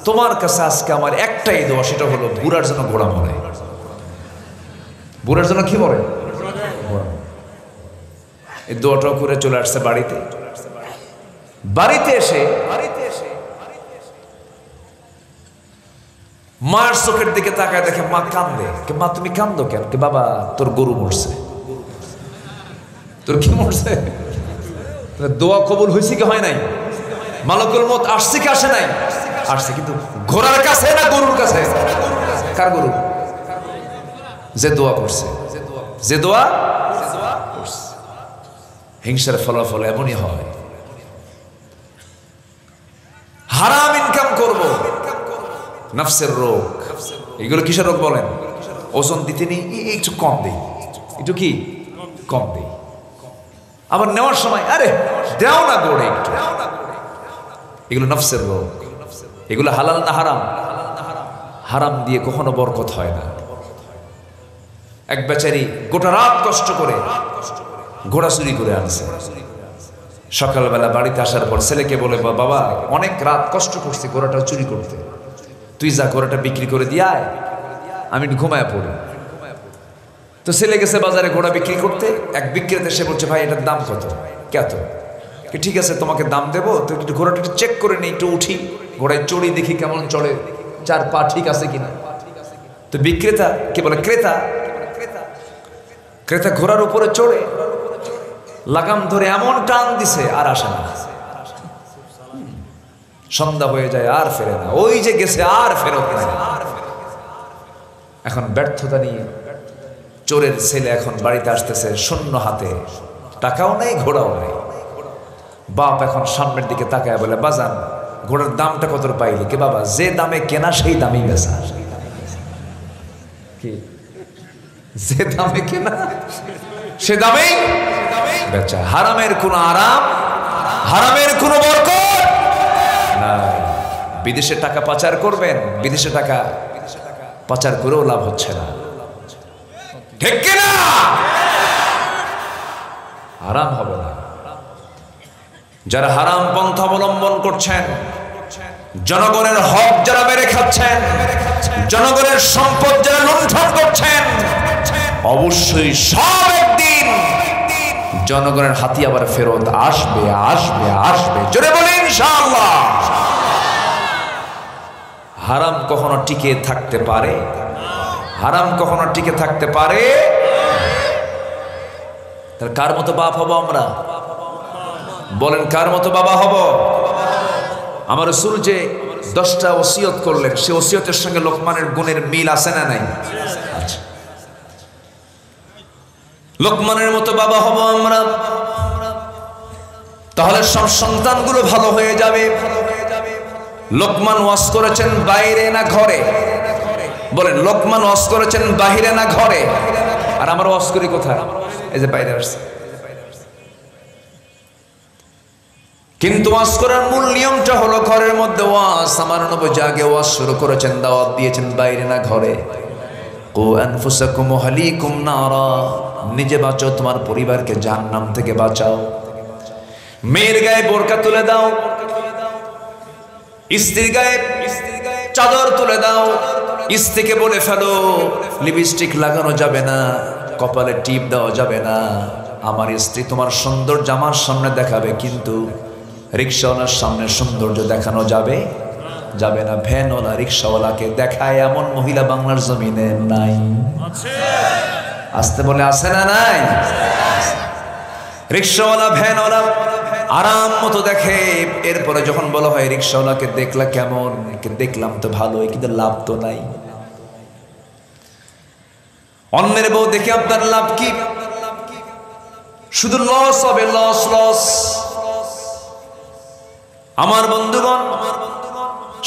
তোমার কাছে আজকে আমার একটাই দোয়া, সেটা হলো বুড়ার জন্য ঘোড়া মরে। বুড়ার জন্য কি মরে? এই দোয়াটাও করে চলে আসছে বাড়িতে। বাড়িতে এসে মার চোখের দিকে তাকায়, দেখে মা কান্দে। মা তুমি কান্দো কেন? বাবা তোর গরু মরছে। তোর কি মরছে? দোয়া কবুল হয়েছে কি হয় নাই? মালাকুল মউত আসছে কি আসে নাই? আসছে, কিন্তু ঘোড়ার কাছে না গরুর কাছে? কার গরু? যে দোয়া করছে, যে দোয়া করছে। হিংসার ফলাফল এমনই হয়। হারাম ইনকাম করব, নফসের রোগ। এগুলো কিসের রোগ বলেন? ওজন দিতে নেই, একটু কম দেই, একটু কি কম দেই। আবার নেওয়ার সময় আরে দেও না গড়ে একটু। এগুলো নফসের রোগ। এগুলো হালাল না হারাম? হারাম দিয়ে কখনো বরকত হয় না। এক বেচারি গোটা রাত কষ্ট করে ঘোড়া চুরি করে আনছে। সকালবেলা বাড়িতে আসার পর ছেলেকে বলে, বাবা অনেক রাত কষ্ট করছি ঘোড়াটা চুরি করতে, তুই যা ঘোড়াটা বিক্রি করে দিয়ে আয়, আমি ঘুমায় পড়ি। তো ছেলে গেছে বাজারে ঘোড়া বিক্রি করতে। এক বিক্রেতা সে বলছে, ভাই এটার দাম কত? কত? ঠিক আছে তোমাকে দাম দেবো, তো একটু ঘোড়াটা একটু চেক করে নিই, একটু উঠি, ঘোড়ায় চড়ি, দেখি কেমন চড়ে, 4 পা ঠিক আছে কিনা। তো বিক্রেতা কে বলে ক্রেতা, ক্রেতা ঘোড়ার উপরে চড়ে লাগাম ধরে এমন টান দিছে আর আসে না, সন্ধ্যা হয়ে যায় আর ফেরে না, ওই যে গেছে আর ফেরত নাই। এখন ব্যর্থতা নিয়ে চোরের ছেলে এখন বাড়িতে আসতেছে শূন্য হাতে, টাকাও নেই ঘোড়াও নেই। বাপ এখন সামনের দিকে তাকায় বলে, বাজান ঘোড়ার দামটা কত পাইলি? কে বাবা, যে দামে কেনা সেই দামেই বেচা। কি যে দামে কেনা সে দামেই বেচা। হারামের কোনো আরাম, হারামের কোনো বরকত নাই। বিদেশে টাকা পাচার করবেন, বিদেশে টাকা পাচার করেও লাভ হচ্ছে না, ঠিক কিনা? হারাম হবে না। যারা হারাম পন্থা অবলম্বন করছেন, জনগণের হক যারা মেরে খাচ্ছেন, জনগণের সম্পদ যারা লুণ্ঠন করছেন, অবশ্যই সব একদিন জনগণের হাতে আবার ফেরত আসবে, আসবে, আসবে। জোরে বলি ইনশাআল্লাহ। হারাম কখনো টিকে থাকতে পারে? হারাম কখনো টিকে থাকতে পারে? তাহলে কার মতো বাপ হব আমরা? বলেন কার মতো বাবা হব? আমার রাসূল যে 10টা ওসিয়ত করলেন, সে ওসিয়তের সঙ্গে লোকমানের গুণের মিল আছে না নাই? আচ্ছা, লোকমানের মতো বাবা হব আমরা, তাহলে সব সন্তানগুলো ভালো হয়ে যাবে। লোকমান ওয়াজ করেছেন বাইরে না ঘরে? বলেন, লোকমান ওয়াজ করেছেন বাইরে না ঘরে? আর আমরা ওয়াজ করি কোথায়? এই যে বাইরে আসছে। কিন্তু ওয়াজ করার মূল নিয়মটা হলো ঘরের মধ্যে ওয়াজ। আমার নবী জাগে ওয়াজ শুরু করেছেন, দাওয়াত দিয়েছেন বাইরে না ঘরে। কু আনফুসাকুম ওয়া আহলিকুম নারা, নিজে বাঁচো, তোমার পরিবারকে জাহান্নাম থেকে বাঁচাও। মেয়ের গায়ে বোরকা তুলে দাও, স্ত্রীর গায়ে চাদর তুলে দাও। স্ত্রীকে বলে ফেলো লিপস্টিক লাগানো যাবে না, কপালে টিপ দেওয়া যাবে না। আমার স্ত্রী তোমার সৌন্দর্য আমার সামনে দেখাবে, কিন্তু রিক্সাওয়ালার সামনে সৌন্দর্য দেখানো যাবে যাবে না। ভ্যানওয়ালা রিক্সাওয়ালাকে দেখায় এমন মহিলা বাংলার জমিনে নাই। আসতে বলে আছে না নাই? রিক্সাওয়ালা ভ্যানওয়ালা আরাম মতো দেখে, এরপরে যখন বলা হয় রিক্সাওয়ালাকে দেখলা কেমন? দেখলাম তো ভালোই, কিন্তু লাভ তো নাই। অন্যের বউ দেখে আপনার লাভ কি? শুধু লস হবে, লস লস। আমার বন্ধুগণ,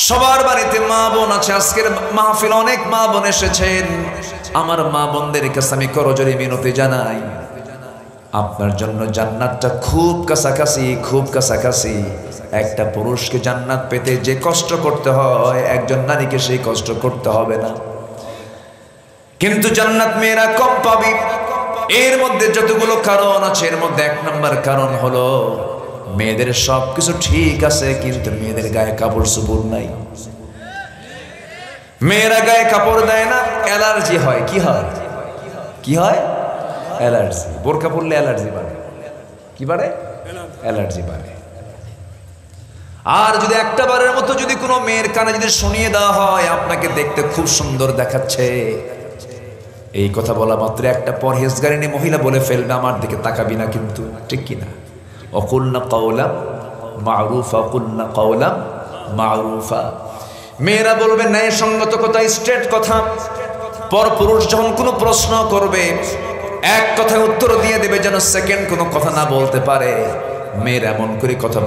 সবার বাড়িতে মা বোন আছে। আজকের মাহফিল অনেক মা বোন এসেছেন। আমার মা বোনদের কাছে আমি করজোড়ে মিনতি জানাই, আপনার জন্য জান্নাতটা খুব কাছাকাছি, খুব কাছাকাছি। একটা পুরুষকে জান্নাত পেতে যে কষ্ট করতে হয়, একজন নারীকে সেই কষ্ট করতে হবে না। কিন্তু জান্নাত মেয়েরা কম পাবে। এর মধ্যে যতগুলো কারণ আছে, এর মধ্যে 1 নম্বর কারণ হলো মেয়েদের সবকিছু ঠিক আছে, কিন্তু মেয়েদের গায়ে কাপড় চোপড় নাই। মেয়েরা গায়ে কাপড় দেয় না, অ্যালার্জি হয়। কি হয়? কি হয়? অ্যালার্জি। বোরকা পরলে অ্যালার্জি বাড়ে। কি বাড়ে? অ্যালার্জি বাড়ে। আর যদি একটা বারের মতো যদি কোনো মেয়ের কানে যদি শুনিয়ে দেওয়া হয় আপনাকে দেখতে খুব সুন্দর দেখাচ্ছে, এই কথা বলা মাত্র একটা পরহেজগারিনী মহিলা বলে ফেলবে, আমার দিকে তাকাবি না কিন্তু, ঠিক কিনা? অকুলনা কাওলা মারুফা, কুলনা কাওলা মারুফা। মেয়েরা বলবে ন্যায় সঙ্গত কথা, স্ট্রেট কথা। পর পুরুষ যখন কোনো প্রশ্ন করবে, এক কথায় উত্তর দিয়ে দেবে, যেন সেকেন্ড কোনো কথা না বলতে পারে। মেয়েরা এমন করে কথা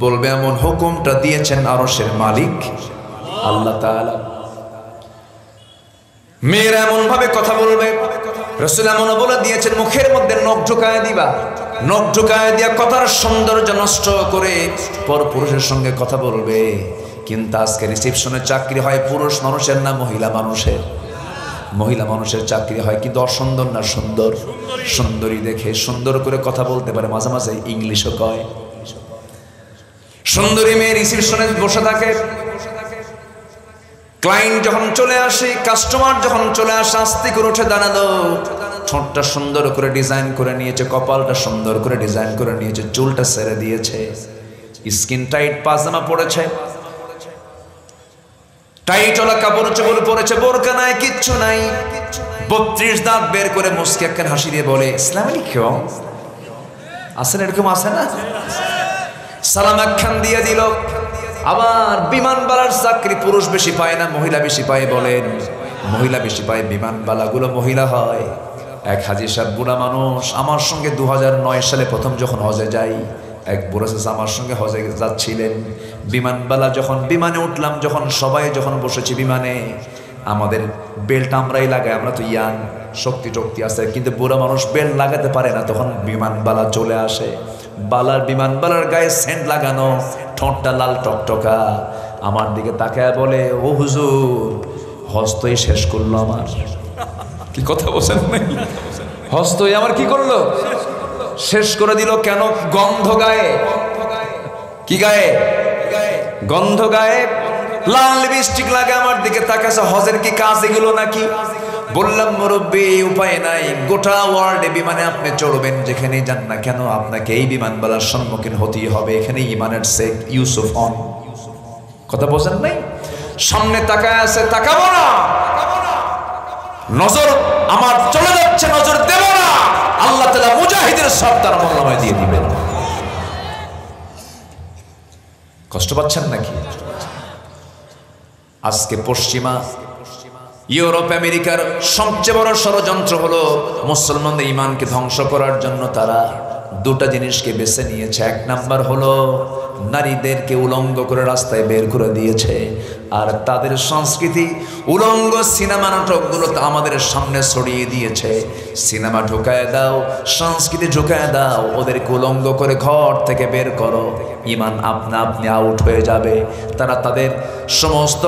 বলবে, এমন হুকুমটা দিয়েছেন আরশের মালিক আল্লাহ তাআলা। মেয়েরা এমন ভাবে কথা বলবে, রাসূল এমন বলে দিয়েছেন, মুখের মধ্যে নখ ঢুকায় দিবা। নখ ঢুকায় দিয়া কথার সৌন্দর্য নষ্ট করে পর পুরুষের সঙ্গে কথা বলবে। কিন্তু আজকে রিসেপশনে চাকরি হয় পুরুষ মানুষের না মহিলা মানুষের? মহিলা মানুষের চাকরি হয়, কিন্তু অসুন্দর না সুন্দর? সুন্দরী দেখে সুন্দর করে কথা বলতে পারে, মাঝে মাঝে ইংলিশও কয়। সুন্দরী মেয়ে রিসেপশনে বসে থাকে, ক্লায়েন্ট যখন চলে আসে, কাস্টমার যখন চলে আসে, আস্তে করে উঠে দাঁড়ালো, ঠোঁটটা সুন্দর করে ডিজাইন করে নিয়েছে, কপালটা সুন্দর করে ডিজাইন করে নিয়েছে, চুলটা ছেড়ে দিয়েছে, স্কিন টাইট পাজামা পড়েছে, টাইট ওলা কাপড় চোপড় পরেছে, বোরকা নাই, কিচ্ছু নাই। 32 দাঁত বের করে মুস্কি একখান হাসি দিয়ে বলে আসসালামু আলাইকুম। আসেন, এরকম আসে না? সালাম একখান দিয়ে দিল। আবার বিমানবালার চাকরি পুরুষ বেশি পায় না মহিলা বেশি পায় বলেন? মহিলা বেশি পায়, বিমানবালাগুলো মহিলা হয়। এক হাজী সাহেব বুড়া মানুষ, আমার সঙ্গে 2009 সালে প্রথম যখন হজে যাই, এক বুড়া চাচা আমার সঙ্গে হজে যাচ্ছিলেন। বিমানবালা যখন বিমানে উঠলাম, যখন সবাই যখন বসেছি বিমানে, আমাদের বেল্ট আমরাই লাগাই, আমরা তো ইয়াং, শক্তি টক্তি আছে, কিন্তু বুড়া মানুষ বেল্ট লাগাতে পারে না। তখন বিমানবালা চলে আসে, বিমানবালার গায়ে সেন্ট লাগানো, ঠোঁটটা লাল টকটকা, আমার দিকে তাকায় বলে ও হুজুর, হস্তই শেষ করলো আমার। কি কথা বলছেন? হস্তই আমার কি করলো? শেষ করে দিল। কেন? গন্ধ গায়ে। কি গায়ে? গন্ধ গায়ে, লাল লিপস্টিক লাগে, আমার দিকে তাকাছে। হজের কি কাজ এগুলো নাকি? বললাম মুরব্বী, উপায় নাই, গোটা ওয়ার্ল্ডে বিমানে আপনি চড়বেন, যেখানেই যান না কেন আপনাকে এই বিমানবালার সম্মুখীন হতেই হবে। এখানে ইমানের শেখ ইউসুফ হন। কথা বোঝেন নাই? সামনে তাকায় আছে, তাকাবো না, নজর আমার চলে যাচ্ছে, নজর দেব না। আল্লাহ তাআলা মুজাহিদের সব তার আমলনামায় দিয়ে দিবেন। কষ্ট পাচ্ছেন নাকি? আজকে পশ্চিমা, ইউরোপ, আমেরিকার সবচেয়ে বড় ষড়যন্ত্র হলো মুসলমানদের ইমানকে ধ্বংস করার জন্য তারা দুটা জিনিসকে বেছে নিয়েছে। এক নাম্বার হলো নারীদেরকে উলঙ্গ করে রাস্তায় বের করে দিয়েছে, আর তাদের সংস্কৃতি উলঙ্গ সিনেমা নাটকগুলো আমাদের সামনে ছড়িয়ে দিয়েছে। সিনেমা ঢুকায় দাও, সংস্কৃতি ঢুকায় দাও, ওদেরকে উলঙ্গ করে ঘর থেকে বের করো, ইমান আপনা আপনি আউট হয়ে যাবে। তারা তাদের সমস্ত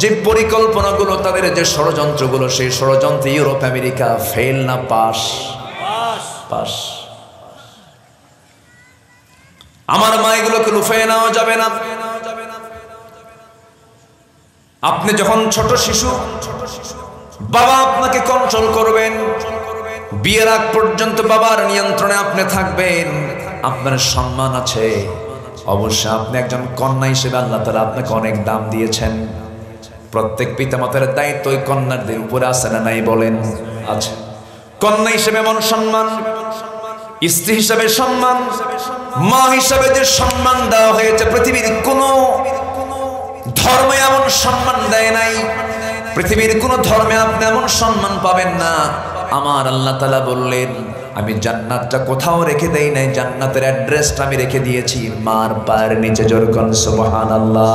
যে পরিকল্পনাগুলো, তাদের যে ষড়যন্ত্রগুলো, সেই ষড়যন্ত্র ইউরোপ আমেরিকা ফেল না পাস? পাস। আমার মা এগুলোকে লুফিয়ে নেওয়া যাবে না। আপনি যখন ছোট শিশু, বাবা আপনাকে কন্ট্রোল করবেন, বিয়ের আগ পর্যন্ত বাবার নিয়ন্ত্রণে আপনি থাকবেন, আপনার সম্মান আছে। অবশ্যই আপনি একজন কন্যা হিসেবে আল্লাহ তাআলা আপনাকে অনেক দাম দিয়েছেন। প্রত্যেক পিতামাতার দায়িত্ব ওই কন্যাদের উপরে আছে না নাই বলেন? আছে। কন্যা হিসেবে এমন সম্মান, স্ত্রী হিসেবে সম্মান, মা হিসেবে যে সম্মান দেওয়া হয়েছে, পৃথিবীর কোন ধর্মে এমন সম্মান দেয় নাই। পৃথিবীর কোন ধর্মে আপনি এমন সম্মান পাবেন না। আমার আল্লাহ তাআলা বললেন, আমি জান্নাতটা কোথাও রেখে দেই নাই, জান্নাতের অ্যাড্রেসটা আমি রেখে দিয়েছি মার পায়ের নিচে। জোরে কোন সুবহানাল্লাহ।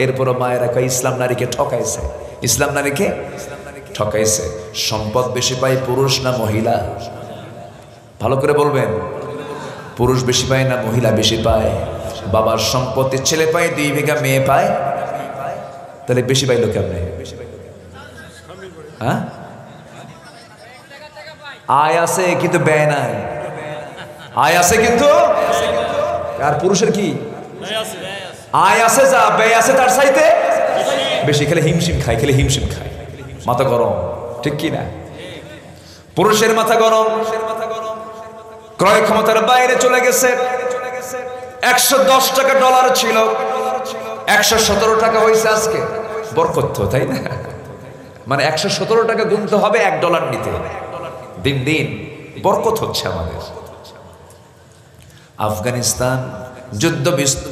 এরপরও মায়েরা কয় ইসলাম নারীকে ঠকাইছে, ইসলাম নারীকে ঠকাইছে। সম্পদ বেশি পায় পুরুষ না মহিলা? ভালো করে বলবেন। পুরুষ বেশি পায় না মহিলা বেশি পায়? বাবার সম্পত্তি ছেলে পায় 2 বিঘা, মেয়ে পায়, তাহলে বেশি পাইলো কেমনে? হ্যাঁ, আয় আছে কিন্তু ব্যয় নাই। আয় আছে কিন্তু, আর পুরুষের কি আয় আছে, যা ব্যয় আছে তার চাইতে বেশি। খেলে হিমশিম খায়, খেলে হিমশিম খায়, মাথা গরম, ঠিক কি না? পুরুষের মাথা গরম, ক্রয় ক্ষমতার বাইরে চলে গেছে। 110 টাকা ডলার ছিল, 117 টাকা হয়েছে আজকে। বরকত, তাই না? মানে 117 টাকা গুনতে হবে $1 নিতে। দিন দিন বরকত হচ্ছে আমাদের। আফগানিস্তান যুদ্ধ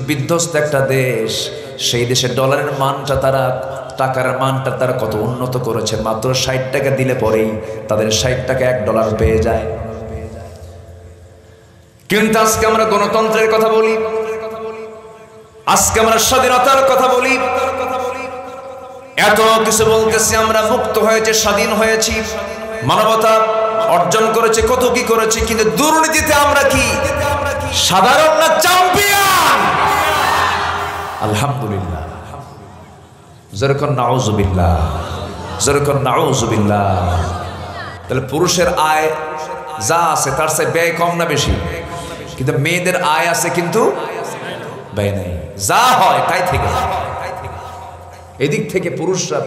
বিধ্বস্ত একটা দেশ, সেই দেশের ডলারের মানটা তারা, টাকার মানটা তারা কত উন্নত করেছে। মাত্র 60 টাকা দিলে পরেই তাদের 60 টাকা $1 পেয়ে যায়। কিন্তু আজকে আমরা গণতন্ত্রের কথা বলি, আজকে আমরা স্বাধীনতার কথা বলি, এত কিছু বলতেছি, আমরা মুক্ত হয়েছে, স্বাধীন হয়েছি, মানবতা অর্জন করেছে, কত কি করেছি, কিন্তু দুর্নীতিতে আমরা কি সাধারণ না চ্যাম্পিয়ন? আলহামদুলিল্লাহ। যেরকম নাউজুবিল্লাহ, যেরকম নাউজুবিল্লাহ। তাহলে পুরুষের আয় যা আছে তার চেয়ে ব্যয় কম না বেশি? কিন্তু মেয়েদের আয় আছে কিন্তু ব্যয় নেই, যা হয় তাই থেকে। এদিক থেকে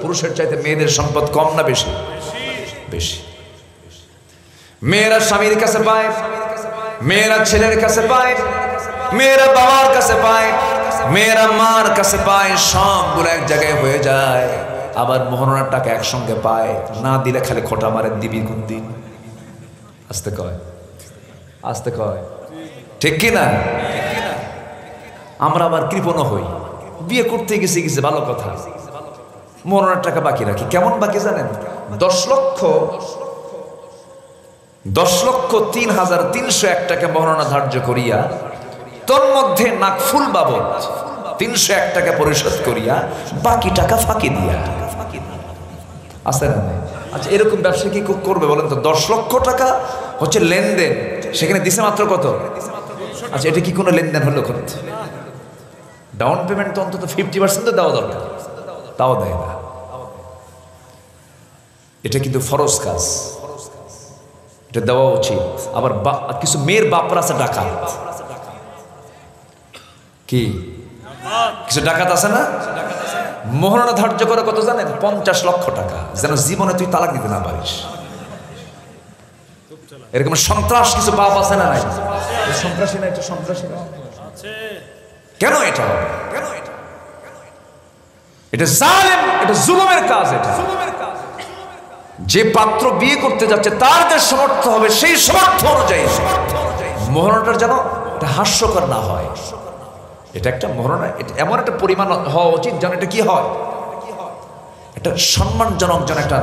পুরুষের চাইতে মেয়েদের সম্পদ কম না বেশি? বেশি। মেয়েরা স্বামীর কাছে পায়, মেয়েরা ছেলের কাছে পায়, মেয়েরা বাবার কাছে পায়, মেয়েরা মার কাছে পায়, সবগুলো এক জায়গায় হয়ে যায়। আবার মোহরানার টাকা একসঙ্গে পায়, না দিলে খালি খোটা মারে, দিবি কোন দিন। আস্তে কয়, আস্তে কয়, ঠিক কি না? আমরা আবার কৃপণ হই, বিয়ে করতে গেছি ভালো কথা, মোহরানার টাকা বাকি রাখি। কেমন বাকি জানেন? 10,03,301 টাকা মোহরানা ধার্য করিয়া, তোর মধ্যে নাকফুল বাবদ 301 টাকা পরিশোধ করিয়া, বাকি টাকা ফাঁকি দিয়া। আছে না? আচ্ছা, এরকম ব্যবসা কি করবে বলেন তো? 10 লক্ষ টাকা হচ্ছে লেনদেন, সেখানে দিছে মাত্র কত? আচ্ছা, এটা কি কোনো লেনদেন হলো? ডাউন পেমেন্ট তো অন্তত 50% দেওয়া দরকার, তাও দেয় না। এটা কিন্তু ফরজ কাজ, এটা দেওয়া উচিত। আবার কিছু মেয়ের বাপরা আছে ডাকাত, কি কিছু ডাকাত আছে না? মোহরানা ধার্য করে কত জানেন? 50 লক্ষ টাকা, যেন জীবনে তুই তালাক দিতে না পারিস। এরকম সন্ত্রাস কিছু বাপ আছে না? নাই সন্ত্রাসী না? এটা সন্ত্রাসী না? কেন এটা হবে? এটা জালেম, এটা জুলুমের কাজ। এটা যে পাত্র বিয়ে করতে যাচ্ছে তার যে সমর্থ হবে, সেই সমর্থ অনুযায়ী মোহরানাটা যেন এটা হাস্যকর না হয়। এটা একটা মোহরানা, এটা এমন একটা পরিমাণ হওয়া উচিত যেন এটা কি হয়, এটা সম্মানজনক, যেন একটা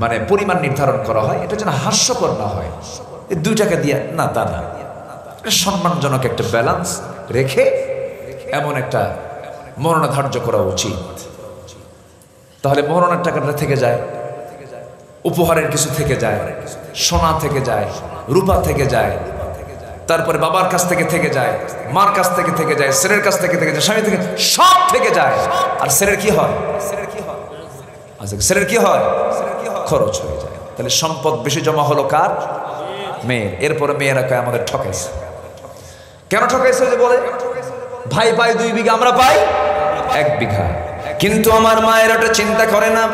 মানে পরিমাণ নির্ধারণ করা হয়, এটা যেন হাস্যকর না হয়। এই 2 টাকা দিয়ে না, তা না, সম্মানজনক একটা ব্যালেন্স রেখে এমন একটা মোহরানা ধার্য করা উচিত। তাহলে মোহরানার টাকাটা থেকে যায়, উপহারের কিছু থেকে যায়, সোনা থেকে যায়, রূপা থেকে যায়, তারপরে বাবার কাছ থেকে যায়, মার কাছ থেকে যায়, ছেলের কাছ থেকে যায়, স্বামী থেকে, সব থেকে যায়। আর ছেলের কি হয়? আচ্ছা, ছেলের কি হয়? খরচ হয়ে যায়। তাহলে সম্পদ বেশি জমা হলো কার? মেয়ের। এরপরে মেয়েরা কয় আমাদের ঠকাইছে। কেন ঠকাইছে? যে বলে ভাই পাই 2 বিঘা, আমরা পাই 1 বিঘা। কিন্তু আমার মায়ের ওটা চিন্তা করে না।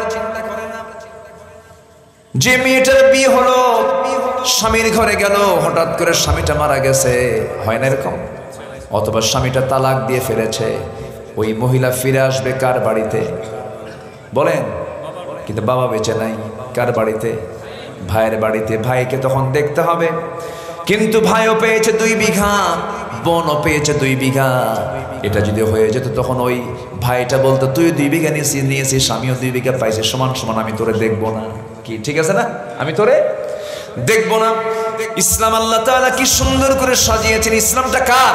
যে মেয়েটার বিয়ে হলো, স্বামীর ঘরে গেল, হঠাৎ করে স্বামীটা মারা গেছে, হয় না এরকম? অথবা স্বামীটা তালাক দিয়ে ফেলেছে, ওই মহিলা ফিরে আসবে কার বাড়িতে বলেন? কিন্তু বাবা বেঁচে নাই, কার বাড়িতে? ভাইয়ের বাড়িতে। ভাইকে তখন দেখতে হবে। কিন্তু ভাইও পেয়েছে 2 বিঘা, বোনও পেয়েছে 2 বিঘা। এটা যদি হয়ে যেত তখন ওই ভাইটা বলতো তুই 2 বিঘা নিয়েছিস, আমিও 2 বিঘা পাইছি, সমান সমান, আমি তোরে দেখবো না। কি ঠিক আছে না? আমি তোরে দেখবো না। ইসলাম আল্লাহ তাআলা কি সুন্দর করে সাজিয়েছেন। ইসলামটা কার?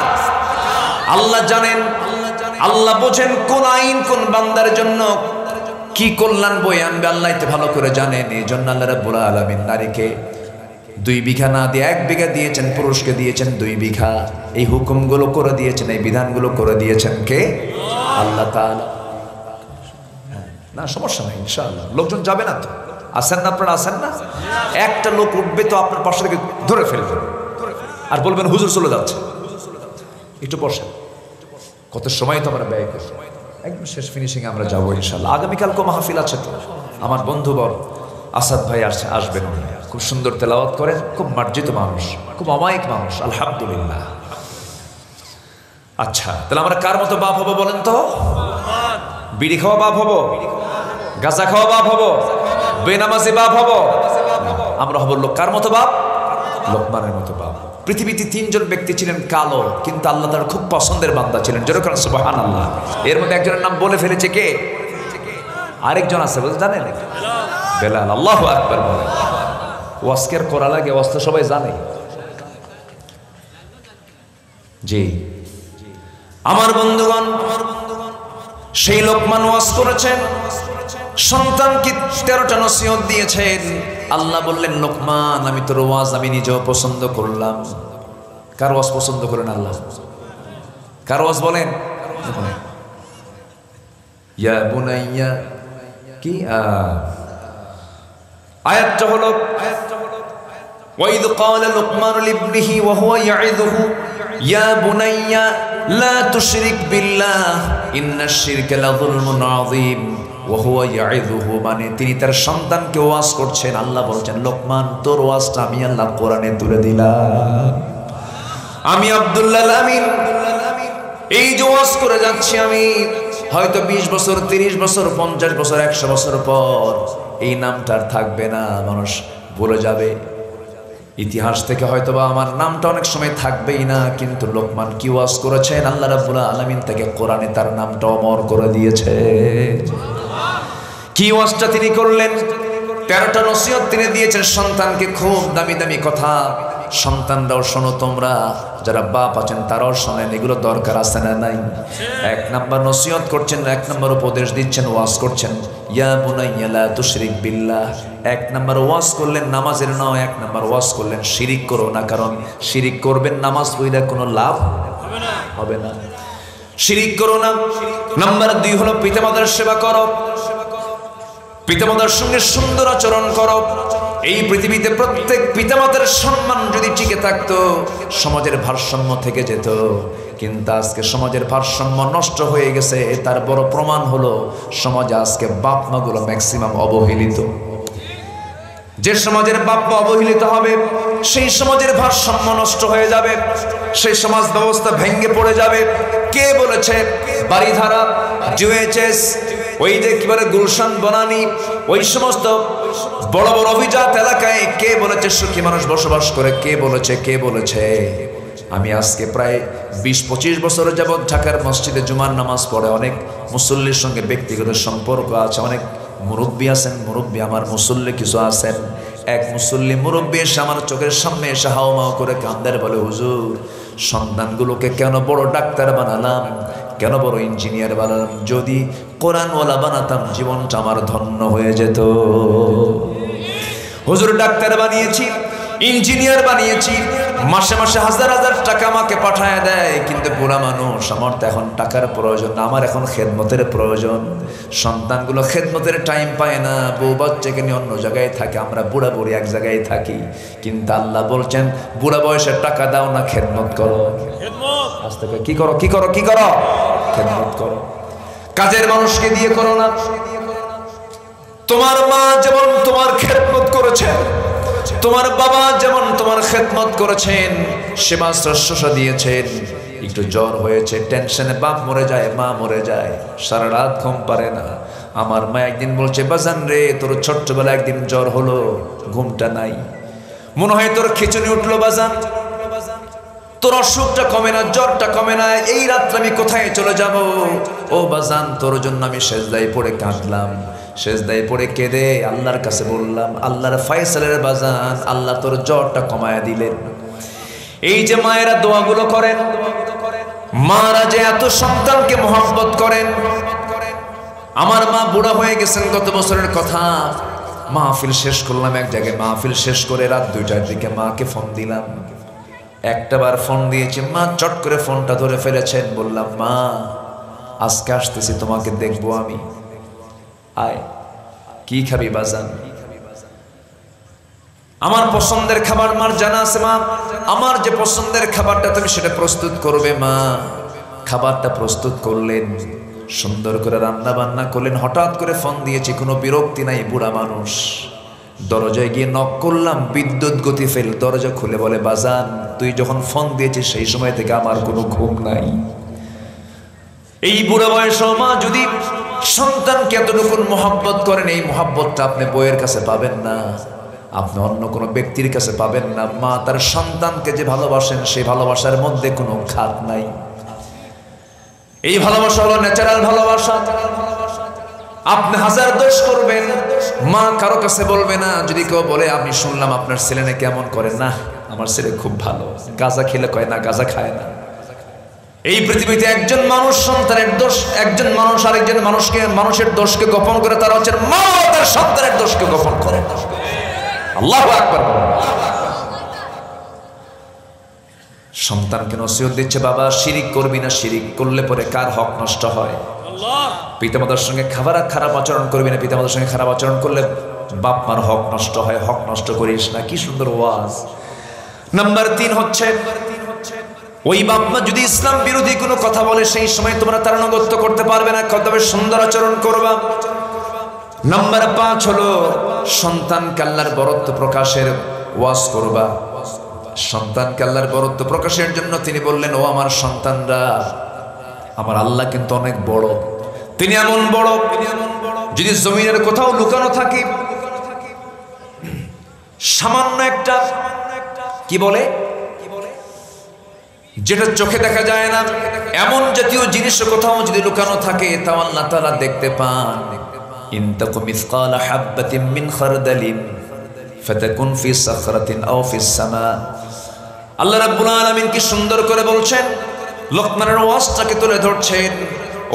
আল্লাহ জানেন, আল্লাহ বোঝেন কোন আইন কোন বান্দার জন্য কি কল্যাণ বয়ে আনবে, আল্লাহ তো ভালো করে জানেন। এই জন্য আল্লাহ রাব্বুল আলামিন নারীকে 2 বিঘা না দিয়ে 1 বিঘা দিয়েছেন, পুরুষকে দিয়েছেন 2 বিঘা। এই হুকুমগুলো করে দিয়েছেন, এই বিধানগুলো করে দিয়েছেন কে? আল্লাহ তাআলা। না, সমস্যা নাই, ইনশাআল্লাহ। লোকজন যাবে না তো? আসেন না আপনারা? আসেন না? একটা লোক উঠবে তো আপনার পাশে থেকে ধরে ফেলবেন আর বলবেন হুজুর চলে যাচ্ছে, একটু বসেন। কত সময় তো আমরা ব্যয় করি। একদম শেষ ফিনিশিং আমরা যাবো ইনশাআল্লাহ। আগামীকালকে মাহফিল আছে তো। আমার বন্ধু বল আসাদ ভাই আসবেন, খুব সুন্দর তেলাওয়াত করেন, খুব মার্জিত মানুষ, খুব অমায়িক মানুষ, আলহামদুলিল্লাহ। আচ্ছা, তাহলে আমরা কার মতো বাপ হবো বলেন তো? বিড়ি খাওয়া বাপ হবো? গাঁজা খাওয়া বাপ হবো? বেনামাজি বাপ হবো? আমরা হবো কার মতো বাপ? লোকমানের মতো বাপ। পৃথিবীতে 3 জন ব্যক্তি ছিলেন কালো, কিন্তু আল্লাহ তার খুব পছন্দের বান্দা ছিলেন। যেরকম সুবহানাল্লাহ। এর মধ্যে একজনের নাম বলে ফেলেছে কে? আরেকজন আছে, বুঝতে জানেন? বেলাল। আল্লাহু আকবার বলেন। ওয়াজকের করা লাগে, ওয়াজ তো সবাই জানে। জি আমার বন্ধুগণ, সেই লোকমান ওয়াজ করেছেন, সন্তানকে 13টা নসিহত দিয়েছেন। আল্লাহ বললেন লোকমান, আমি তোর ওয়াজ আমি নিজেও পছন্দ করলাম। কার ওয়াজ পছন্দ করেন আল্লাহ? কার ওয়াজ বলেন? ইয়া বুনাইয়া, কি আয়াতটা হলো ওয়াইদ ক্বালা লুকমান লিবনিহি ওয়া হুয়া ইয়াইযুহু ইয়া বুনাইয়া লা তুশরিক বিল্লাহ ইন্নাশ শিরকা লাযুলমুন আযীম। ওয়া হুয়া ইয়াইযুহু, মানে তিনি তার সন্তানকে ওয়াজ করছেন। আল্লাহ বলছেন লোকমান তোর ওয়াজটা আমি আল্লাহ কোরআনে তুলে দিলাম। আমি আব্দুল্লাহ আমিন এই যে ওয়াজ করে যাচ্ছি, আমি হয়তো 20 বছর 30 বছর 50 বছর 100 বছর পর এই নামটা আর থাকবে না, মানুষ ভুলে যাবে। ইতিহাস থেকে হয়তো বা আমার নামটা অনেক সময় থাকবেই না, কিন্তু লোকমান কি ওয়াজ করেছেন আল্লাহ রাব্বুল আলামিন থেকে কোরআনে তার নামটা অমর করে দিয়েছে। কি ওয়াজটা তিনি করলেন? 13টা নসিহত তিনি দিয়েছেন সন্তানকে, খুব দামি দামি কথা। সন্তানরাও শোনো, তোমরা যারা বাপ আছেন তারাও শোনেন, এগুলো দরকার আছে না নাই? 1 নাম্বার নসিহত করছেন, 1 নাম্বার উপদেশ দিচ্ছেন, ওয়াজ করছেন, ইয়া বুনাইয়া লা তুশরিক বিল্লাহ। 1 নাম্বার ওয়াজ করলেন নামাজের নয়, 1 নাম্বার ওয়াজ করলেন শিরিক করো না, কারণ শিরিক করবেন নামাজ পড়লে কোনো লাভ হবে না, শিরিক করো না। নাম্বার 2 হলো পিতামাতার সেবা করো, পিতামাতার সঙ্গে সুন্দর আচরণ করো। এই পৃথিবীতে প্রত্যেক পিতামাতার সম্মান যদি টিকে থাকতো, সমাজের ভারসাম্য থেকে যেত। কিন্তু আজকে সমাজের ভারসাম্য নষ্ট হয়ে গেছে, তার বড় প্রমাণ হলো সমাজে আজকে বাপ মাগুলো ম্যাক্সিমাম অবহেলিত। যে সমাজের বাপ মা অবহেলিত হবে, সেই সমাজের ভারসাম্য নষ্ট হয়ে যাবে, সেই সমাজ ব্যবস্থা ভেঙে পড়ে যাবে। কে বলেছে বাড়িধারা, জুয়েচেস, ওই যে কি বলে গুলশান বনানী, ওই সমস্ত বড় বড় অভিজাত এলাকায় কে বলেছে সুখী মানুষ বসবাস করে? কে বলেছে? কে বলেছে? আমি আজকে প্রায় 20-25 বছর যাবৎ ঢাকার মসজিদে জুমার নামাজ পড়ে, অনেক মুসল্লির সঙ্গে ব্যক্তিগত সম্পর্ক আছে, অনেক মুরব্বী আছেন, মুরব্বী আমার মুসল্লি কিছু আছেন। এক মুসল্লি মুরব্বী এসে আমার চোখের সামনে এসে হাওমাও করে কান্দার বলে, হুজুর সন্তানগুলোকে কেন বড় ডাক্তার বানালাম, কেন বড় ইঞ্জিনিয়ার বানালাম? যদি কোরআনওয়ালা বানাতাম জীবনটা আমার ধন্য হয়ে যেত। হুজুর ডাক্তার বানিয়েছি, ইঞ্জিনিয়ার বানিয়েছি, মাসে মাসে হাজার হাজার টাকা আমাকে পাঠায় দেয়, কিন্তু বুড়া মানুষ, আমার তো এখন টাকার প্রয়োজন না, আমার এখন খেদমতের প্রয়োজন। সন্তানগুলো খেদমতের টাইম পায় না, বউ বাচ্চাকে নিয়ে অন্য জায়গায় থাকে, আমরা বুড়া বুড়ি এক জায়গায় থাকি। কিন্তু আল্লাহ বলছেন বুড়া বয়সে টাকা দাও না, খেদমত করো। আজ থেকে কি করো? কি করো? কি করো? খেদমত করো। কাজের মানুষকে দিয়ে করো না। তোমার মা যেমন তোমার খেদমত করেছেন, তোমার বাবা যেমন তোমার খেদমত করেছেন, সেবা শুশ্রূষা দিয়েছেন, একটু জ্বর হয়েছে, টেনশনে বাপ মরে যায়, মা মরে যায়, সারা রাত ঘুম পারে না। আমার মা একদিন বলছে, বাজান রে তোর ছোট্টবেলা একদিন জ্বর হলো, ঘুমটা নাই, মনে হয় তোর খিচুনি উঠলো বাজান, তোর অসুখটা কমে না, জ্বরটা কমে না, এই রাত্রে আমি কোথায় চলে যাব? ও বাজান তোর জন্য আমি সেজদায় পড়ে কাঁদলাম, সেজদায় পড়ে কেঁদে আল্লাহর কাছে বললাম, আল্লাহর ফয়সালের বাজান, আল্লাহ তোর জ্বরটা কমায় দিলেন। এই যে মায়েরা দোয়াগুলো করেন, মারা যে এত সন্তানকে মহব্বত করেন। আমার মা বুড়া হয়ে গেছেন, গত বছরের কথা। মাহফিল শেষ করলাম এক জায়গায়, মাহফিল শেষ করে রাত 2টার দিকে মাকে ফোন দিলাম। একটা বার ফোন দিয়েছি, মা চট করে ফোনটা ধরে ফেলেছেন। বললাম, মা আজকে আসতেছি, তোমাকে দেখবো আমি, আয়। কি খাবি বাজান? আমার পছন্দের খাবার মার জানা আছে মা, আমার যে পছন্দের খাবারটা তুমি সেটা প্রস্তুত করবে মা। খাবারটা প্রস্তুত করলেন, সুন্দর করে রান্না বান্না করলেন। হঠাৎ করে ফোন দিয়েছি, কোনো বিরক্তি নাই, বুড়া মানুষ। দরজায় গিয়ে নক করলাম, বিদ্যুৎ গতি ফেল, দরজা খুলে বলে, বাজান তুই যখন ফোন দিয়েছিস সেই সময় থেকে আমার কোনো ঘুম নাই। এই বুড়া বয়স মা যদি সন্তানকে এতটুকু মহব্বত করেন, এই মহব্বতটা আপনি বইয়ের কাছে পাবেন না, আপনি অন্য কোনো ব্যক্তির কাছে পাবেন না। মা তার সন্তানকে যে ভালোবাসেন, সেই ভালোবাসার মধ্যে কোনো খাত নাই। এই ভালোবাসা হলো ন্যাচারাল ভালোবাসা। আপনি হাজার দোষ করবেন, মা কারো কাছে বলবে না। যদি কেউ বলে, আমি শুনলাম আপনার ছেলে নাকি কেমন করে, না আমার ছেলে খুব ভালো, গাঁজা খেলে কয় না, গাঁজা খায় না। এই পৃথিবীতে একজন মানুষ সন্তানের দোষ, একজন মানুষ আরেকজন মানুষের দোষকে গোপন করে, তারা হচ্ছে মা তার সন্তানের দোষকে গোপন করে। আল্লাহু আকবার। সন্তানকে নসিহত দিচ্ছে, বাবা শিরিক করবি না, শিরিক করলে পরে কার হক নষ্ট হয়? পিতামাতার সঙ্গে খারাপ আচরণ করবি না, পিতামাতার সঙ্গে খারাপ আচরণ করলে বাপ মার হক নষ্ট হয়, হক নষ্ট করিস না। কি সুন্দর ওয়াজ। নাম্বার 3 হচ্ছে, ওই বাপ মা যদি ইসলাম বিরোধী কোনো কথা বলে, সেই সময় তোমরা তার আনুগত্য করতে পারবে না, তবে সুন্দর আচরণ করবা। নাম্বার 5 হলো সন্তানকে আল্লাহর বরত্ব প্রকাশের ওয়াজ করবা। সন্তানকে আল্লাহর বরত্ব প্রকাশের জন্য তিনি বললেন, ও আমার সন্তানরা, আমার আল্লাহ কিন্তু অনেক বড়, তিনি এমন বড়, যদি জমিনের কোথাও লুকানো থাকে সামান্য একটা কি বলে যেটা চোখে দেখা যায় না, এমন জাতীয় জিনিস কোথাও যদি লুকানো থাকে তাও আল্লাহ তাআলা দেখতে পান। ইন তাকু মিসকালা হাববাতিন মিন খারদালিন ফাতাকুন ফি সাখরাতিন আও ফিস সামা। আল্লাহ রাব্বুল আলামিন কি সুন্দর করে বলছেন, লোকমানের ওয়াজটাকে তুলে ধরছেন,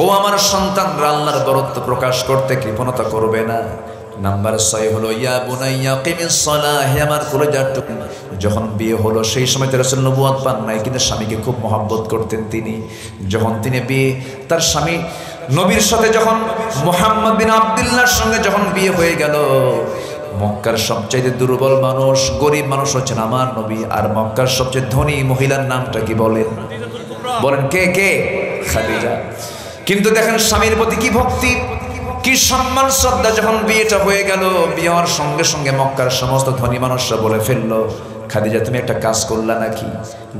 ও আমার সন্তানরা, আল্লাহর বরত্ব প্রকাশ করতে কৃপণতা করবে না। নাম্বার 6 হলো ইয়া বুনাইয়া কিমিস সালাহ, হে আমার কলিজার টুকরা। যখন বিয়ে হলো সেই সময় তো রাসূল নবুয়ত পান নাই, কিন্তু স্বামীকে খুব মহব্বত করতেন তিনি। যখন তিনি বিয়ে, তার স্বামী নবীর সাথে যখন মুহাম্মদ বিন আব্দুল্লাহর সঙ্গে যখন বিয়ে হয়ে গেল, মক্কার সবচেয়ে দুর্বল মানুষ, গরিব মানুষ হচ্ছেন আমার নবী, আর মক্কার সবচেয়ে ধনী মহিলার নামটা কি বলেন? বলেন কে কে? খাদিজা। কিন্তু দেখেন স্বামীর প্রতি কি ভক্তি, কি সম্মান শ্রদ্ধা। যখন বিয়েটা হয়ে গেল, বিয়ে হওয়ার সঙ্গে সঙ্গে মক্কার সমস্ত ধনী মানুষরা বলে ফেললো, খাদিজা তুমি একটা কাজ করলা নাকি?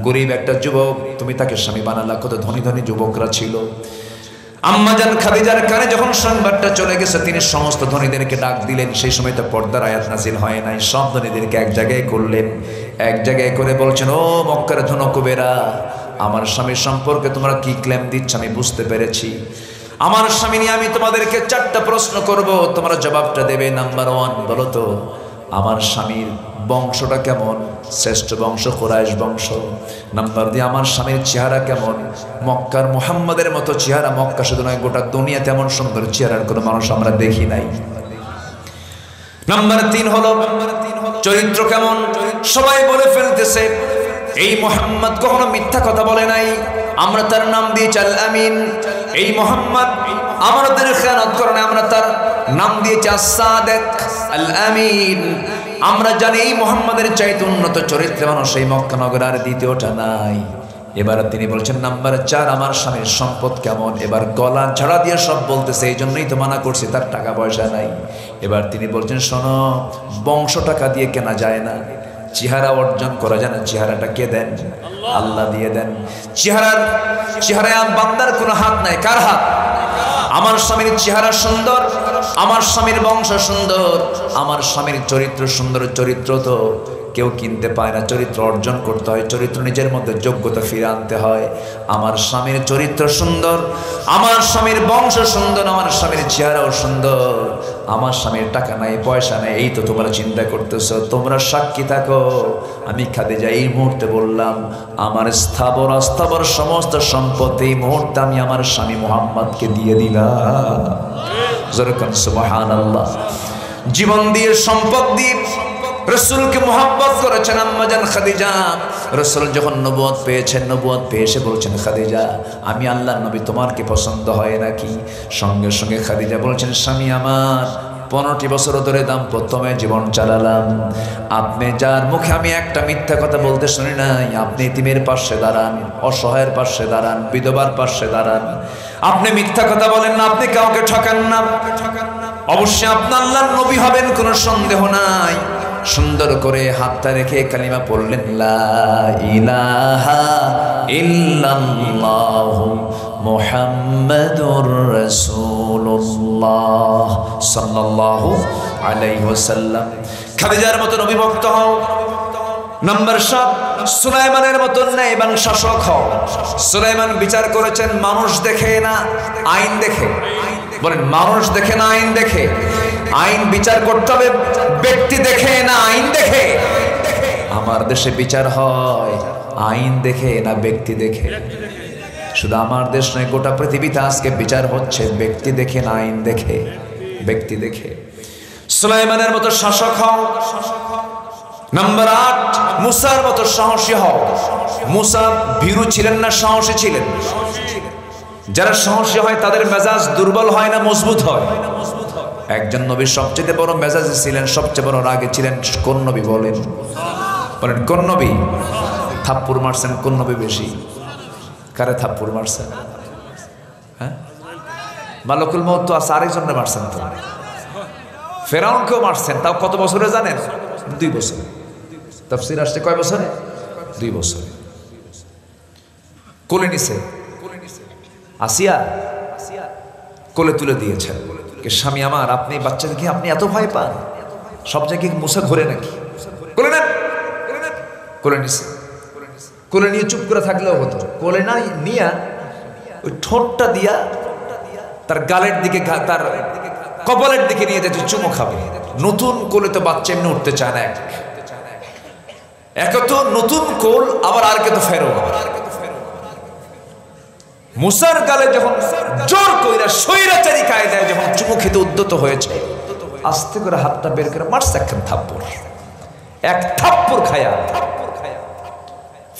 গরিব একটা যুবক তুমি তাকে স্বামী বানালা। কত ধনী ধনী যুবকরা ছিল। আম্মাজান খাদিজার কানে যখন সংবাদটা চলে গেছে, তিনি সমস্ত ধনীদেরকে ডাক দিলেন। সেই সময় তো পর্দার আয়াত নাজিল হয় নাই, সব ধনীদেরকে এক জায়গায় করলেন। এক জায়গায় করে বলছেন, ও মক্কার ধনকুবেরা, আমার স্বামীর সম্পর্কে তোমরা কি ক্লেম দিচ্ছ আমি বুঝতে পেরেছি। আমার স্বামী নিয়ে আমি তোমাদেরকে 4টা প্রশ্ন করব, তোমরা জবাবটা দেবে। নাম্বার 1, বলো তো আমার স্বামীর বংশটা কেমন? শ্রেষ্ঠ বংশ কুরাইশ বংশ। নাম্বার 2, আমার স্বামীর চেহারা কেমন? মক্কার মুহাম্মাদের মতো চেহারা, মক্কা শুধু নয় গোটা দুনিয়া তেমন সুন্দর চেহারার কোনো মানুষ আমরা দেখি নাই। নাম্বার 3 হলো চরিত্র কেমন? সবাই বলে ফেলতেছে এই মুহাম্মদ কখনো মিথ্যা কথা বলে নাই, আমরা তার নাম দিয়েছি আল আমিন। এই মুহাম্মদ আমাদের খেয়ানত করে না, আমরা তার নাম দিয়েছি আস-সাদিক আল আমিন। আমরা জানি এই মুহাম্মাদের চাইতে উন্নত চরিত্রের মানুষ এই মক্কা নগরে আর দ্বিতীয়টা নাই। এবার তিনি বলছেন নাম্বার 4, আমার স্বামীর সম্পদ কেমন? এবার গলা ঝাড়া দিয়ে সব বলতেছে, এই জন্যই তো মানা করছি, তার টাকা পয়সা নাই। এবার তিনি বলছেন শোনো, বংশ টাকা দিয়ে কেনা যায় না, চেহারা অর্জন করা যায় না। চেহারাটা কে দেন? আল্লাহ দিয়ে দেন। চেহারায় বান্দার কোনো হাত নাই। কার হাত? আমার স্বামীর চেহারা সুন্দর, আমার স্বামীর বংশ সুন্দর, আমার স্বামীর চরিত্র সুন্দর। চরিত্র তো কেউ কিনতে পায় না, চরিত্র অর্জন করতে হয়, চরিত্র নিজের মধ্যে যোগ্যতা ফিরে আনতে হয়। আমার স্বামীর চরিত্র সুন্দর, আমার স্বামীর বংশ সুন্দর, আমার স্বামীর চেহারাও সুন্দর, আমার স্বামীর টাকা নাই পয়সা নাই, এই তো তোমরা চিন্তা করতেছো। তোমরা সাক্ষী থাকো, আমি খাদিজা এই মুহূর্তে বললাম, আমার স্থাবর অস্থাবর সমস্ত সম্পদ এই মুহূর্তে আমি আমার স্বামী মুহাম্মদকে দিয়ে দিলাম। যেরকম সুবহানাল্লাহ। জীবন দিয়ে সম্পদ দিয়ে রাসূলকে মুহাব্বত করেছেন আম্মাজান খাদিজা। রাসূল যখন নবুয়ত পেয়েছেন, নবুয়ত পেয়ে এসে বলছেন খাদিজা, আমি আল্লাহর নবী, তোমার কি পছন্দ হয় নাকি? সঙ্গে সঙ্গে খাদিজা বলছেন, স্বামী আমার, 15টি বছর ধরে দাম্পত্যময় জীবন চালালাম, আপনি যার মুখে আমি একটা মিথ্যা কথা বলতে শুনি নাই। আপনি এতিমের পাশে দাঁড়ান, অসহায়ের পাশে দাঁড়ান, বিধবার পাশে দাঁড়ান, আপনি মিথ্যা কথা বলেন না, আপনি কাউকে ঠকান না। অবশ্যই আপনি আল্লাহর নবী হবেন, কোনো সন্দেহ নাই। সুন্দর করে হাতটা রেখে কালিমা পড়লেন, লা ইলাহা ইল্লাল্লাহু মুহাম্মাদুর রাসূলুল্লাহ সাল্লাল্লাহু আলাইহি ওয়াসাল্লাম। খাদিজার মতো নবী ভক্ত হও। নাম্বার 7, সুলাইমানের মতো ন্যায়বান শাসক হও। সুলাইমান বিচার করেছেন মানুষ দেখে না, আইন দেখে। বলেন মানুষ দেখে না, আইন দেখে। আইন বিচার করতে হবে ব্যক্তি দেখে না, আইন দেখে। আমার দেশে বিচার হয় আইন দেখে না ব্যক্তি দেখে। শুধু আমার দেশ নয়, গোটা পৃথিবীতে আজকে বিচার হচ্ছে ব্যক্তি দেখে না, আইন দেখে, ব্যক্তি দেখে। সুলাইমানের মতো শাসক হও। নাম্বার 8, মুসার মতো সাহসী হও। মুসা ভীরু ছিলেন না, সাহসী ছিলেন। যারা সাহসী হয় তাদের মেজাজ দুর্বল হয় না, মজবুত হয়। একজন নবী সবচেয়ে বড় মেজাজে ছিলেন, সবচেয়ে বড় রাগে ছিলেন। কোন নবী বলেন? বলেন কোন নবী? থাপ্পড় মারছেন কোন নবী বেশি? কারে থাপ্পড় মারছেন? হ্যাঁ, মালাকুল মউত তো আছে, আরেকজনকে মারছেন তো। ফেরাউনকেও মারছেন, তাও কত বছরে জানেন? 2 বছরে। তাফসীর আসছে কয় বছরে? 2 বছরে। কোলে নিছে, আসিয়া কোলে তুলে দিয়েছেন। স্বামী আমার, আপনি বাচ্চা দেখে আপনি এত ভয় পান? সব জায়গায় মুসা ঘোরে নাকি? কোলে নেন, কোলে নিছে। কোলে নিয়ে চুপ করে থাকলেও হতো, কোলে না নিয়া ওই ঠোঁটটা দিয়া তার গালের দিকে, তার কপালের দিকে নিয়ে যেতে চুমো খাবে। নতুন কোলে তো বাচ্চা এমনি উঠতে চায় না। এক তো নতুন কোল, আবার আর কে তো ফেরো। মুসার গালে যখন জোর কইরা স্বৈরাচারী কায়দায় যখন চুমু খেতে উদ্যত হয়েছে, আস্তে করে হাতটা বের করে মারছে একখান থাপ্পড়। এক থাপ্পড় খায়া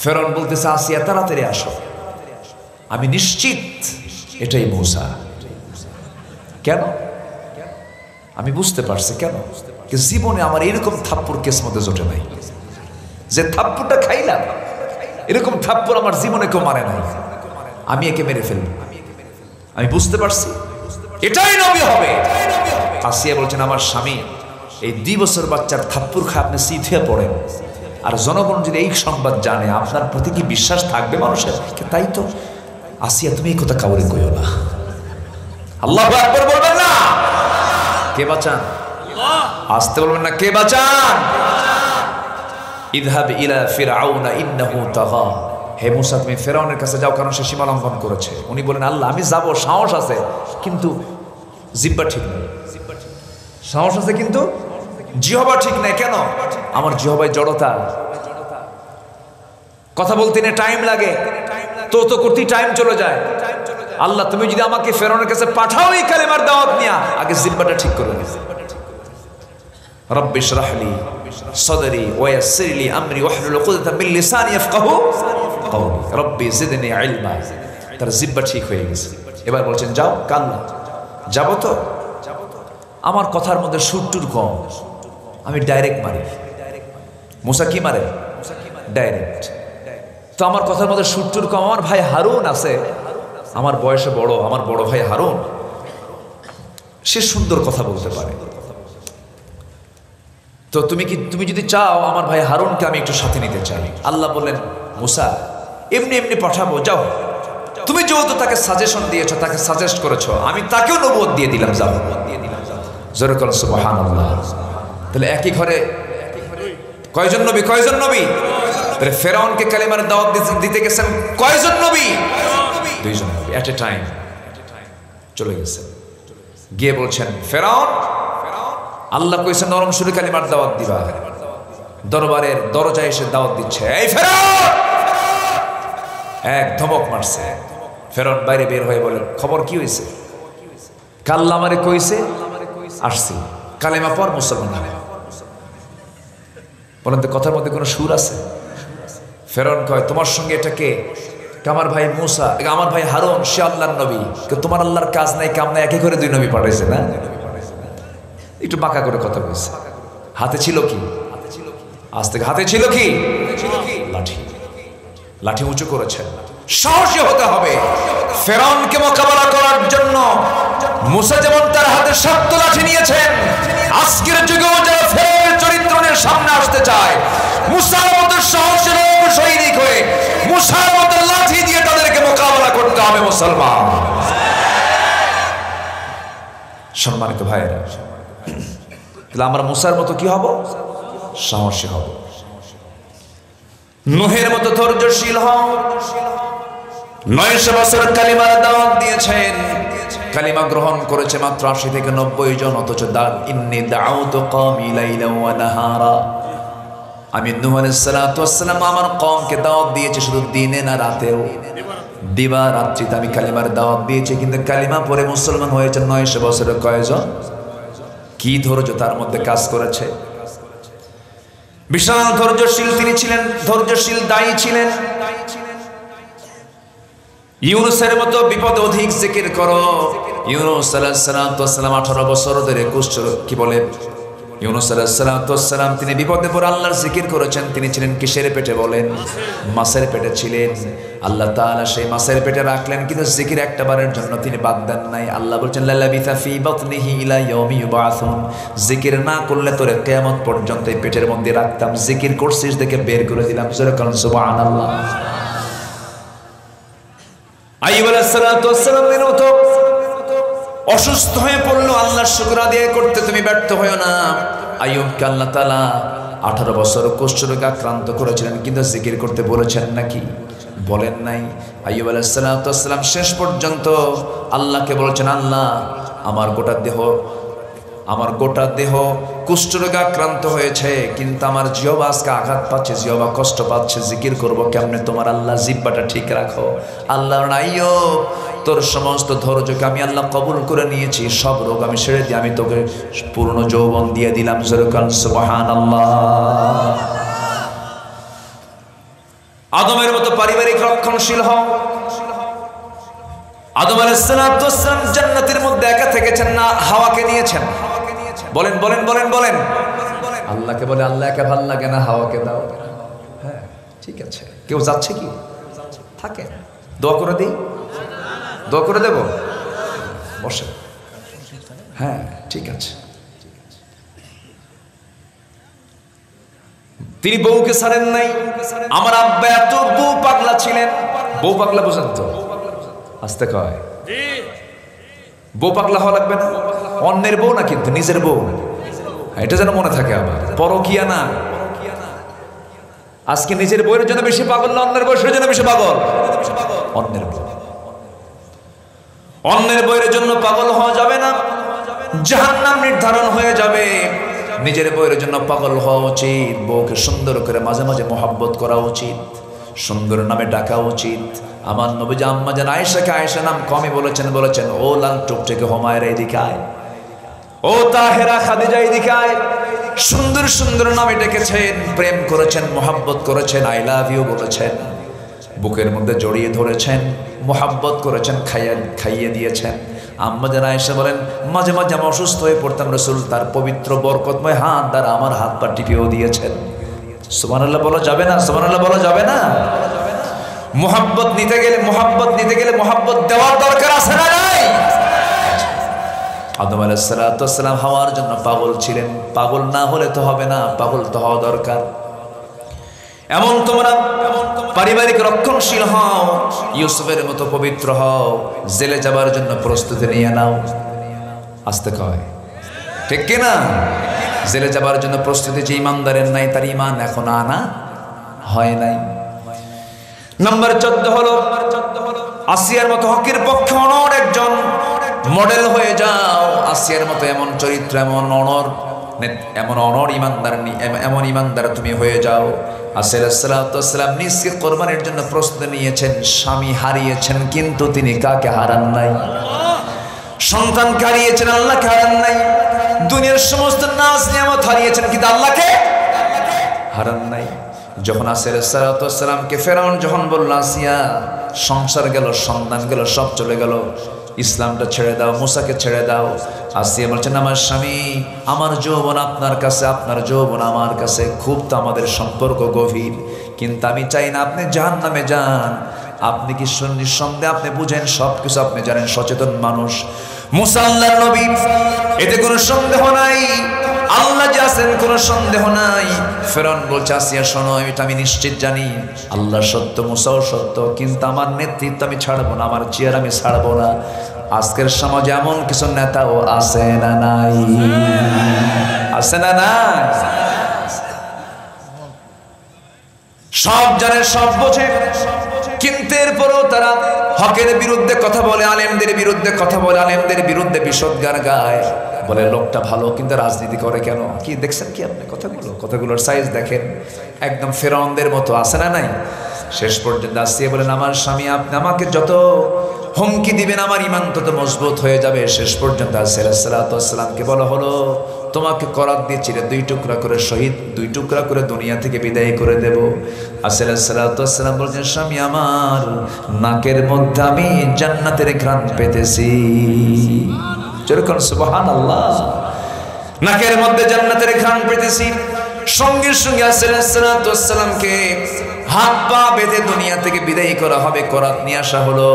ফেরাউন বলতেছে, আসিয়া তাড়াতাড়ি আসো, আমি নিশ্চিত এটাই মূসা। কেন? আমি বুঝতে পারছি কেন। জীবনে আমার এরকম থাপ্পড় কিসমতে জোটে নাই, যে থাপ্পড়টা খাইলাম এরকম থাপ্পড় আমার জীবনে কেউ মারে নাই। আমি একে মেরে ফেলব, আমি বুঝতে পারছি এটাই নবী হবে। আসিয়া বলছেন, আমার স্বামী এই 2 বছর বাচ্চার থাপ্পড় খায় আপনি শীত হয়ে পড়েন, আর জনগণ যদি এই সংবাদ জানে আপনার প্রতি কি বিশ্বাস থাকবে মানুষের? তাই তো। আসিয়া তুমি এই কথা কাউরে কইও না। আল্লাহু আকবার বলবেন না? কে বাঁচান? আসতে বলবেন না, কে বাঁচান? ইযহাব ইলা ফিরআউনা ইন্নাহু তাগা। হে মুসা, তুমি ফেরাউনের কাছে যাও, কারণ সে সীমা লঙ্ঘন করেছে। উনি বলেন, আল্লাহ আমি যাব, সাহস আছে, কিন্তু জিহ্বা ঠিক নেই। সাহস আছে কিন্তু জিহ্বা ঠিক নেই। কেন? আমার জিহ্বায় জড়তা, কথা বলতে না টাইম লাগে, তো করতে টাইম চলে যায়। আল্লাহ তুমি যদি আমাকে ফেরাউনের কাছে পাঠাও এই কালেমার দাওয়াত নিয়া, আগে জিহ্বাটা ঠিক করে নিও। রব্বি ইশরাহ লি সাদরি ওয়া ইয়াসসির লি আমরি ওয়াহলুল উকদাতাম মিন লিসানি ইয়াফকাহু কওলি রব্বি জিদনি ইলমা। তার জিহ্বা ঠিক হয়ে গেছে। এবার বলছেন, যাও। কাল্লা, যাব তো? আমার কথার মধ্যে সুরটুর কম, আমি ডাইরেক্ট মারি। মুসা কি মারে? ডাইরেক্ট। তো আমার কথার মধ্যে সুরটুর কম। আমার ভাই হারুন আছে, আমার বয়সে বড়, আমার বড় ভাই হারুন, সে সুন্দর কথা বলতে পারে। তো তুমি যদি চাও আমার ভাই হারুনকে আমি একটু সাথে নিতে চাই। আল্লাহ বললেন, মুসা এমনি এমনি পাঠাবো, যাও। তুমি যেহেতু তাকে সাজেশন দিয়েছো, তাকে সাজেস্ট করেছো, আমি তাকেও নবুয়ত দিয়ে দিলাম, যাও। জোরে বলেন সুবহানাল্লাহ। তাহলে একই ঘরে কয়জন নবী? কয়জন নবী? তাহলে ফেরাউনকে কালিমার দাওয়াত দিতে গেছেন কয়জন নবী? 2 জন নবী এট এ টাইম চলে গেছেন। গিয়ে বলছেন, ফেরাউন, আল্লাহ কইছে নরম সুরে কালিমার দাওয়াত দিবা। দরবারের দরজায় এসে দাওয়াত দিচ্ছে, এই ফেরাউন! এক ধমক মারছে। ফেরাউন বাইরে বের হয়ে বলে, খবর কি হয়েছে? কাল্লা আমারে কইছে, আসছি, কালেমা পর মুসলমান হবে। বলেন তো কথার মধ্যে কোনো সুর আছে? ফেরাউন কয়, তোমার সঙ্গে এটা কে? আমার ভাই মুসা, আমার ভাই হারুন, সে আল্লাহর নবী। তোমার আল্লাহর কাজ নাই, কাম নাই, একে করে 2 নবী পাঠাইছে না? একটু বাঁকা করে কথা বলছে। হাতে ছিল কি? আজ থেকে হাতে ছিল কি? লাঠি। লাঠি উঁচু করেছেন। সাহসী হতে হবে ফেরাউনকে মোকাবেলা করার জন্য। মুসা যেমন তার হাতে শক্ত লাঠি নিয়েছেন, আজকের যুগেও যারা ফেরাউনের চরিত্র নিয়ে সামনে আসতে চায়, মুসার মতো সাহসী সৈনিক হয়ে মুসার মতো লাঠি দিয়ে তাদেরকে মোকাবেলা করতে হবে। মুসলমান সম্মানিত ভাইয়েরা, তাহলে আমরা মুসার মতো কি হব? সাহসী হব। নূহের মতো ধৈর্যশীল হও। 900 বছর কালিমার দাওয়াত দিয়েছেন, কালিমা গ্রহণ করেছে মাত্র 80 থেকে 90 জন। অথচ ইন্নী দাউতু কওমি লাইলান ওয়া নাহারা, আমি নূহ আলাইহিস সালাতু ওয়াস সালাম আমার কওমকে দাওয়াত দিয়েছি শুধু দিনে না রাতেও, দিবা রাত্রিতে আমি কালিমার দাওয়াত দিয়েছি। কিন্তু কালিমা পড়ে মুসলমান হয়েছে 900 বছরের কয়জন? কি ধৈর্য তার মধ্যে কাজ করেছে! বিশাল ধৈর্যশীল তিনি ছিলেন, ধৈর্যশীল দায়ী ছিলেন। ইউনূসের মতো বিপদ অধিক জিকির করো। ইউনূস আলাইহিস সালাতু ওয়াস সালাম 18 বছর ধরে কুষ্ঠ কি বলে ইউনূস আলাইহিস সালাম তিনি বিপদে পড়ে আল্লাহর জিকির করেছেন। তিনি ছিলেন কিসের পেটে বলেন? মাছের পেটে ছিলেন। আল্লাহ তাআলা সেই মাছের পেটে রাখলেন, কিন্তু জিকির একটা বারের জন্য তিনি বাদ দেন নাই। আল্লাহ বলছেন লাবিথা ফি বাতনিহি ইলা ইয়াউমি ইউবাসুন, জিকির না করলে তোরে কিয়ামত পর্যন্ত এই পেটের মধ্যে রাখতাম, জিকির করছিস দেখে বের করে দিলাম। সুবহানাল্লাহ। আইয়ুব আলাইহিস সালামের মতো অসুস্থ হয়ে পড়লো, আল্লাহর শুকর আদায় করতে তুমি ব্যর্থ হয়েও না। আইয়ুবকে আল্লাহ তাআলা 18 বছর কুষ্ঠরোগে আক্রান্ত করেছিলেন, কিন্তু জিকির করতে বলেছেন নাকি? বলেন নাই। আইয়ুব আলাইহিস সালাম শেষ পর্যন্ত আল্লাহকে বলেছেন, আল্লাহ আমার গোটা দেহ কুষ্ঠরোগে আক্রান্ত হয়েছে, কিন্তু আমার জিহ্বা আজকে আঘাত পাচ্ছে, জিহ্বা কষ্ট পাচ্ছে, জিকির করব কেমনে? তোমার আল্লাহ জিহ্বাটা ঠিক রাখো। আল্লাহ আইয়ুব, তোর সমস্ত ধৈর্যকে আমি আল্লাহ কবুল করে নিয়েছি, সব রোগ আমি সেরে দিয়ে আমি তোকে পূর্ণ যৌবন দিয়ে দিলাম। সুবহানাল্লাহ। আদমের মতো পারিবারিক রক্ষণশীল হও। আদম আলাইহিস সালাম জান্নাতের মধ্যে একা থেকেছেন না, হাওয়াকে নিয়েছেন। বলেন বলেন বলেন বলেন। আল্লাহকে বলে, আল্লাহ একা ভাল লাগে না, হাওয়াকে দাও। হ্যাঁ ঠিক আছে। কেউ যাচ্ছে কি? থাকে। দোয়া করে দিই, দোয়া করে দেব? বসে। হ্যাঁ ঠিক আছে। তিনি বউকে ছাড়েন নাই। আমার আব্বা এত বউ পাগলা ছিলেন। বউ পাগলা বোঝেন তো? আসতে কয় বউ পাগলা হওয়া লাগবে না। অন্যের বউ না, কিন্তু নিজের বউ, এটা যেন মনে থাকে। আবার পরকিয়া না। আজকে নিজের বউয়ের জন্য বেশি পাগল না অন্যের বউয়ের জন্য বেশি পাগল? অন্যের বউ। অন্যের বউয়ের জন্য পাগল হওয়া যাবে না, জাহান্নাম নির্ধারণ হয়ে যাবে। নিজের বউয়ের জন্য পাগল হওয়া উচিত। বউকে সুন্দর করে মাঝে মাঝে মোহাব্বত করা উচিত, সুন্দর নামে ডাকা উচিত। আমার নবীজি আম্মা জান আয়েশাকে আয়েশা নাম কমই বলেছেন ও লাল টুকটুকে হুমায়রা এদিকে আয়, ও তাহেরা খাদিজা এদিকে আয়। সুন্দর সুন্দর নামে ডেকেছেন, প্রেম করেছেন, মোহাব্বত করেছেন, আই লাভ ইউ বলেছেন, বুকের মধ্যে জড়িয়ে ধরেছেন, মোহাব্বত করেছেন, খাইয়ে দিয়েছেন। আম্মা জান আয়েশা বলেন, মাঝে মাঝে আমি অসুস্থ হয়ে পড়তাম, রাসূল তার পবিত্র বরকতময় হাত দ্বারা আমার হাত পা টিপিয়েও দিয়েছেন। সুবহানাল্লাহ বলা যাবে না? সুবহানাল্লাহ বলা যাবে না? মোহাব্বত নিতে গেলে মোহাব্বত দেওয়ার দরকার আছে না নাই? আদম আলাইহিস সালাম হাওয়ার জন্য পাগল ছিলেন। পাগল না হলে তো হবে না, পাগল তো হওয়া দরকার। এমন তোমরা পারিবারিক রক্ষণশীল হও, ইউসুফের মতো পবিত্র হও, জেলে যাবার জন্য প্রস্তুতি নিয়ে নাও। আসতে কয় ঠিক কিনা? জেলে যাবার জন্য প্রস্তুতি যে ইমানদারের নাই, তার ইমান এখন আনা হয় নাই। নাম্বার 14 হলো আসিয়ার মতো হকের পক্ষে অনড় একজন মডেল হয়ে যাও। আসিয়ার মতো এমন চরিত্র, এমন অনড় ইমানদার, এমন ইমানদার তুমি হয়ে যাও। আসিয়া আলাইহিস সালাম নিজকে কোরবানির জন্য প্রস্তুতি নিয়েছেন। স্বামী হারিয়েছেন, কিন্তু তিনি কাকে হারান নাই? সন্তানকে হারিয়েছেন, আল্লাহকে হারান নাই। দুনিয়ার সমস্ত নাজ নিয়ামত হারিয়েছেন, কিন্তু আল্লাহকে হারান নাই। যখন আসিয়া আলাইহিস সালামকে ফেরাউন যখন বলল, আসিয়া সংসার গেল, সন্তান গেল, সব চলে গেল, ইসলামটা ছেড়ে দাও, মুসাকে ছেড়ে দাও। আসিয়া বলছেন, আমার স্বামী, আমার যৌবন আপনার কাছে, আপনার যৌবন আমার কাছে, খুব তো আমাদের সম্পর্ক গভীর, কিন্তু আমি চাই না আপনি জাহান্নামে যান। আপনি কি নিঃসন্দেহে আপনি বুঝেন, সব কিছু আপনি জানেন, সচেতন মানুষ। মুসা আল্লাহর নবী, এতে কোনো সন্দেহ নাই। আল্লাহ যে আছেন কোনো সন্দেহ নাই। ফেরাউন বলছে, আসিয়া শোনো, এটা আমি নিশ্চিত জানি, আল্লাহ সত্য, মুসাও সত্য, কিন্তু আমার নেতৃত্ব আমি ছাড়বো না, আমার চেয়ার আমি ছাড়বো না। আজকের সমাজে এমন কিছু নেতাও আছে না নাই? আছে না নাই? সব জানে, সব বোঝে, কিন্তু এরপরেও তারা হকের বিরুদ্ধে কথা বলে, আলেমদের বিরুদ্ধে কথা বলে, আলেমদের বিরুদ্ধে বিষোদ্গার গায়। বলে লোকটা ভালো, কিন্তু রাজনীতি করে কেন? কি দেখছেন কি আপনি কথাগুলোর সাইজ দেখেন, একদম ফেরাউনদের মতো, আছে না নাই? শেষ পর্যন্ত আসিয়া বলেন, আমার স্বামী, আপনি আমাকে যত হুমকি দিবেন আমার ইমান তত মজবুত হয়ে যাবে। শেষ পর্যন্ত আসিয়া আলাইহিস সালামকে বলা হলো, তোমাকে করাত দিয়ে চিরে 2 টুকরা করে শহীদ, 2 টুকরা করে দুনিয়া থেকে বিদায় করে দেব। আসিয়া আলাইহিস সালাম বলছেন, স্বামী আমার, নাকের মধ্যে আমি জান্নাতের ঘ্রাণ পেতেছি। যেরকম সুবহানাল্লাহ। নাকের মধ্যে জান্নাতের ঘ্রাণ পেতেছি। সঙ্গে সঙ্গে আসসালামকে হাত পা বেঁধে দুনিয়া থেকে বিদায় করা হবে। করাত নিয়ে আসা হলো,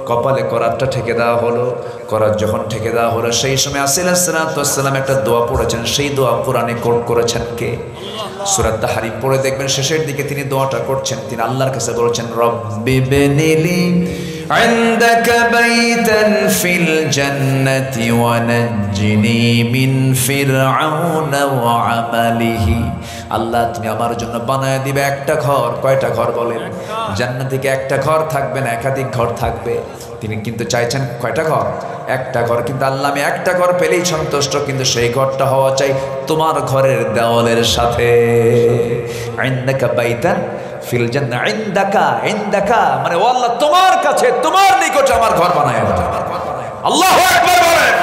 কপালে করাতটা ঠেকে দেওয়া হলো। করাত যখন ঠেকে দেওয়া হলো, সেই সময় আসসালাম একটা দোয়া পড়েছেন। সেই দোয়া কোরআনে কোট করেছেন কে? সূরা তাহরিম পড়ে দেখবেন শেষের দিকে তিনি দোয়াটা করছেন। তিনি আল্লাহর কাছে বলছেন, রব্বি বিনিলি ইনদাকা বাইতান ফিল জান্নাতি ওয়া নাজ্জিনি মিন ফিরআউনা ওয়া আমালিহি। আল্লাহ তুমি আমার জন্য বানায় দিবে একটা ঘর। কয়টা ঘর বলেন? জান্নাত থেকে একটা ঘর থাকবে না, একাধিক ঘর থাকবে। তিনি কিন্তু চাইছেন কয়টা ঘর? একটা ঘর। কিন্তু আল্লাহ আমি একটা ঘর পেলেই সন্তুষ্ট, কিন্তু সেই ঘরটা হওয়া চাই তোমার ঘরের দেওয়ালের সাথে। ইনদাকা বাইতান ফিল জান্নাহ, ইনদাকা মানে ও আল্লাহ তোমার কাছে, তোমার নিকটে আমার ঘর বানায় দাও। আল্লাহু আকবার বলেন।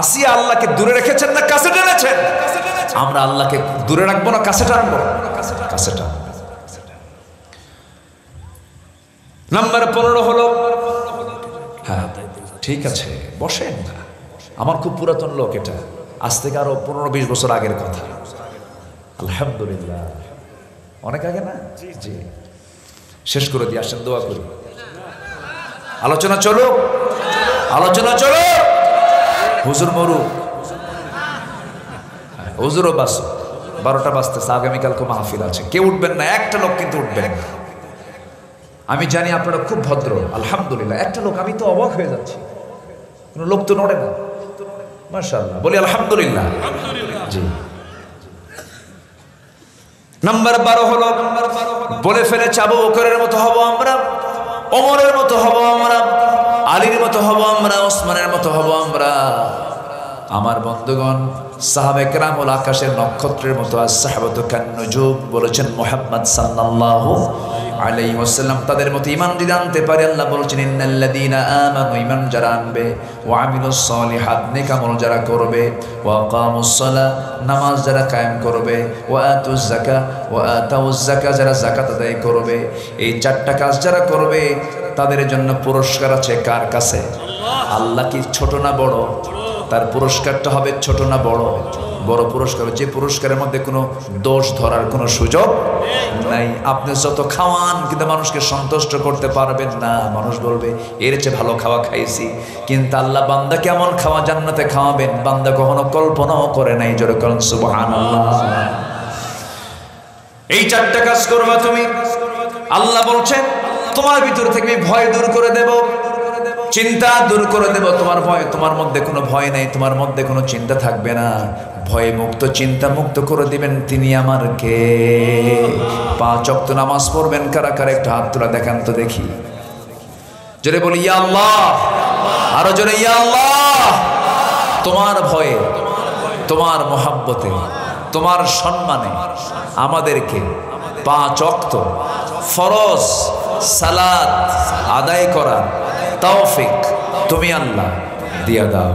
আসিয়া আল্লাহকে দূরে রেখেছেন না কাছে টেনেছেন? আমরা আল্লাহকে দূরে রাখবো না কাছে টানবো? কাছে টানবো। নাম্বার 15 হলো, হ্যাঁ ঠিক আছে বসেন না, আমার খুব পুরাতন লোক এটা, আজ থেকে আরো 15-20 বছর আগের কথা। আলহামদুলিল্লাহ, অনেক আগে না? জি শেষ করে দিয়ে আসেন, দোয়া করি। আলোচনা চলো, আলোচনা চলো। হুজুর মরু, হুজুরও বাসো, 12টা বাজতেছে, আগামীকালকে মাহফিল আছে। কেউ উঠবেন না, একটা লোক কিন্তু উঠবেন না। আমি জানি আপনারা খুব ভদ্র, আলহামদুলিল্লাহ। একটা লোক, আমি তো অবাক হয়ে যাচ্ছি, কোনো লোক তো নড়ে না, মাশাআল্লাহ, বলি আলহামদুলিল্লাহ। জি নাম্বার 12 হলো, বলে ফেলেছে আবু বকরের মতো হব আমরা, ওমরের মতো হব আমরা, আলীর মতো হব আমরা, ওসমানের মতো হব আমরা। আমার বন্ধুগণ, সাহাবায়ে কেরাম হল আকাশের নক্ষত্রের মতো, as-সাহাবাতু কান-নুজুম বলেছেন মুহাম্মদ সাল্লাল্লাহু আলাইহি ওয়াসাল্লাম। তাদের মতো ঈমান যদি আনতে পারে, আল্লাহ বলেছেন ইন্নাল্লাযীনা আমানু, ঈমান যারা আনবে, ওয়া আমিলুস সালিহাত, নেক আমল যারা করবে, ওয়া আকামুস সালাহ, নামাজ যারা কায়েম করবে, ওয়া আতুজ যাকাত, ওয়া আতাউজ যাকাত, যারা যাকাত আদায় করবে, এই 4টা কাজ যারা করবে তাদের জন্য পুরস্কার আছে। কার কাছে? আল্লাহ। কি ছোট না বড়? তার পুরস্কারটা হবে ছোট না বড়? বড় পুরস্কার, যে পুরস্কারের মধ্যে কোনো দোষ ধরার কোনো সুযোগ নাই। আপনি যত খাওয়ান কিন্তু মানুষকে সন্তুষ্ট করতে পারবেন না। মানুষ বলবে এর চেয়ে ভালো খাওয়া খাইছি, কিন্তু আল্লাহ বান্দা কেমন খাওয়া জান্নাতে খাওয়াবেন বান্দা কখনো কল্পনাও করে নাই। জোরে বলেন সুবহানাল্লাহ। এই 4টা কাজ করবা তুমি, আল্লাহ বলছেন তোমার ভিতর থেকে ভয় দূর করে দেব, চিন্তা দূর করে দেব। তোমার ভয়, তোমার মধ্যে কোনো ভয় নাই, তোমার মধ্যে কোনো চিন্তা থাকবে না। ভয় মুক্ত, চিন্তা মুক্ত করে দিবেন তিনি আমার কে? 5 ওয়াক্ত নামাজ পড়বেন কারা কারা? একটা হাত তোলা দেখান তো দেখি। জোরে বলি ইয়া আল্লাহ, আরো জোরে ইয়া আল্লাহ। তোমার ভয়ে, তোমার মহাব্বতে, তোমার সম্মানে আমাদেরকে 5 ওয়াক্ত ফরজ সালাত আদায় করা তৌফিক তুমি আল্লাহ দিয়া দাও।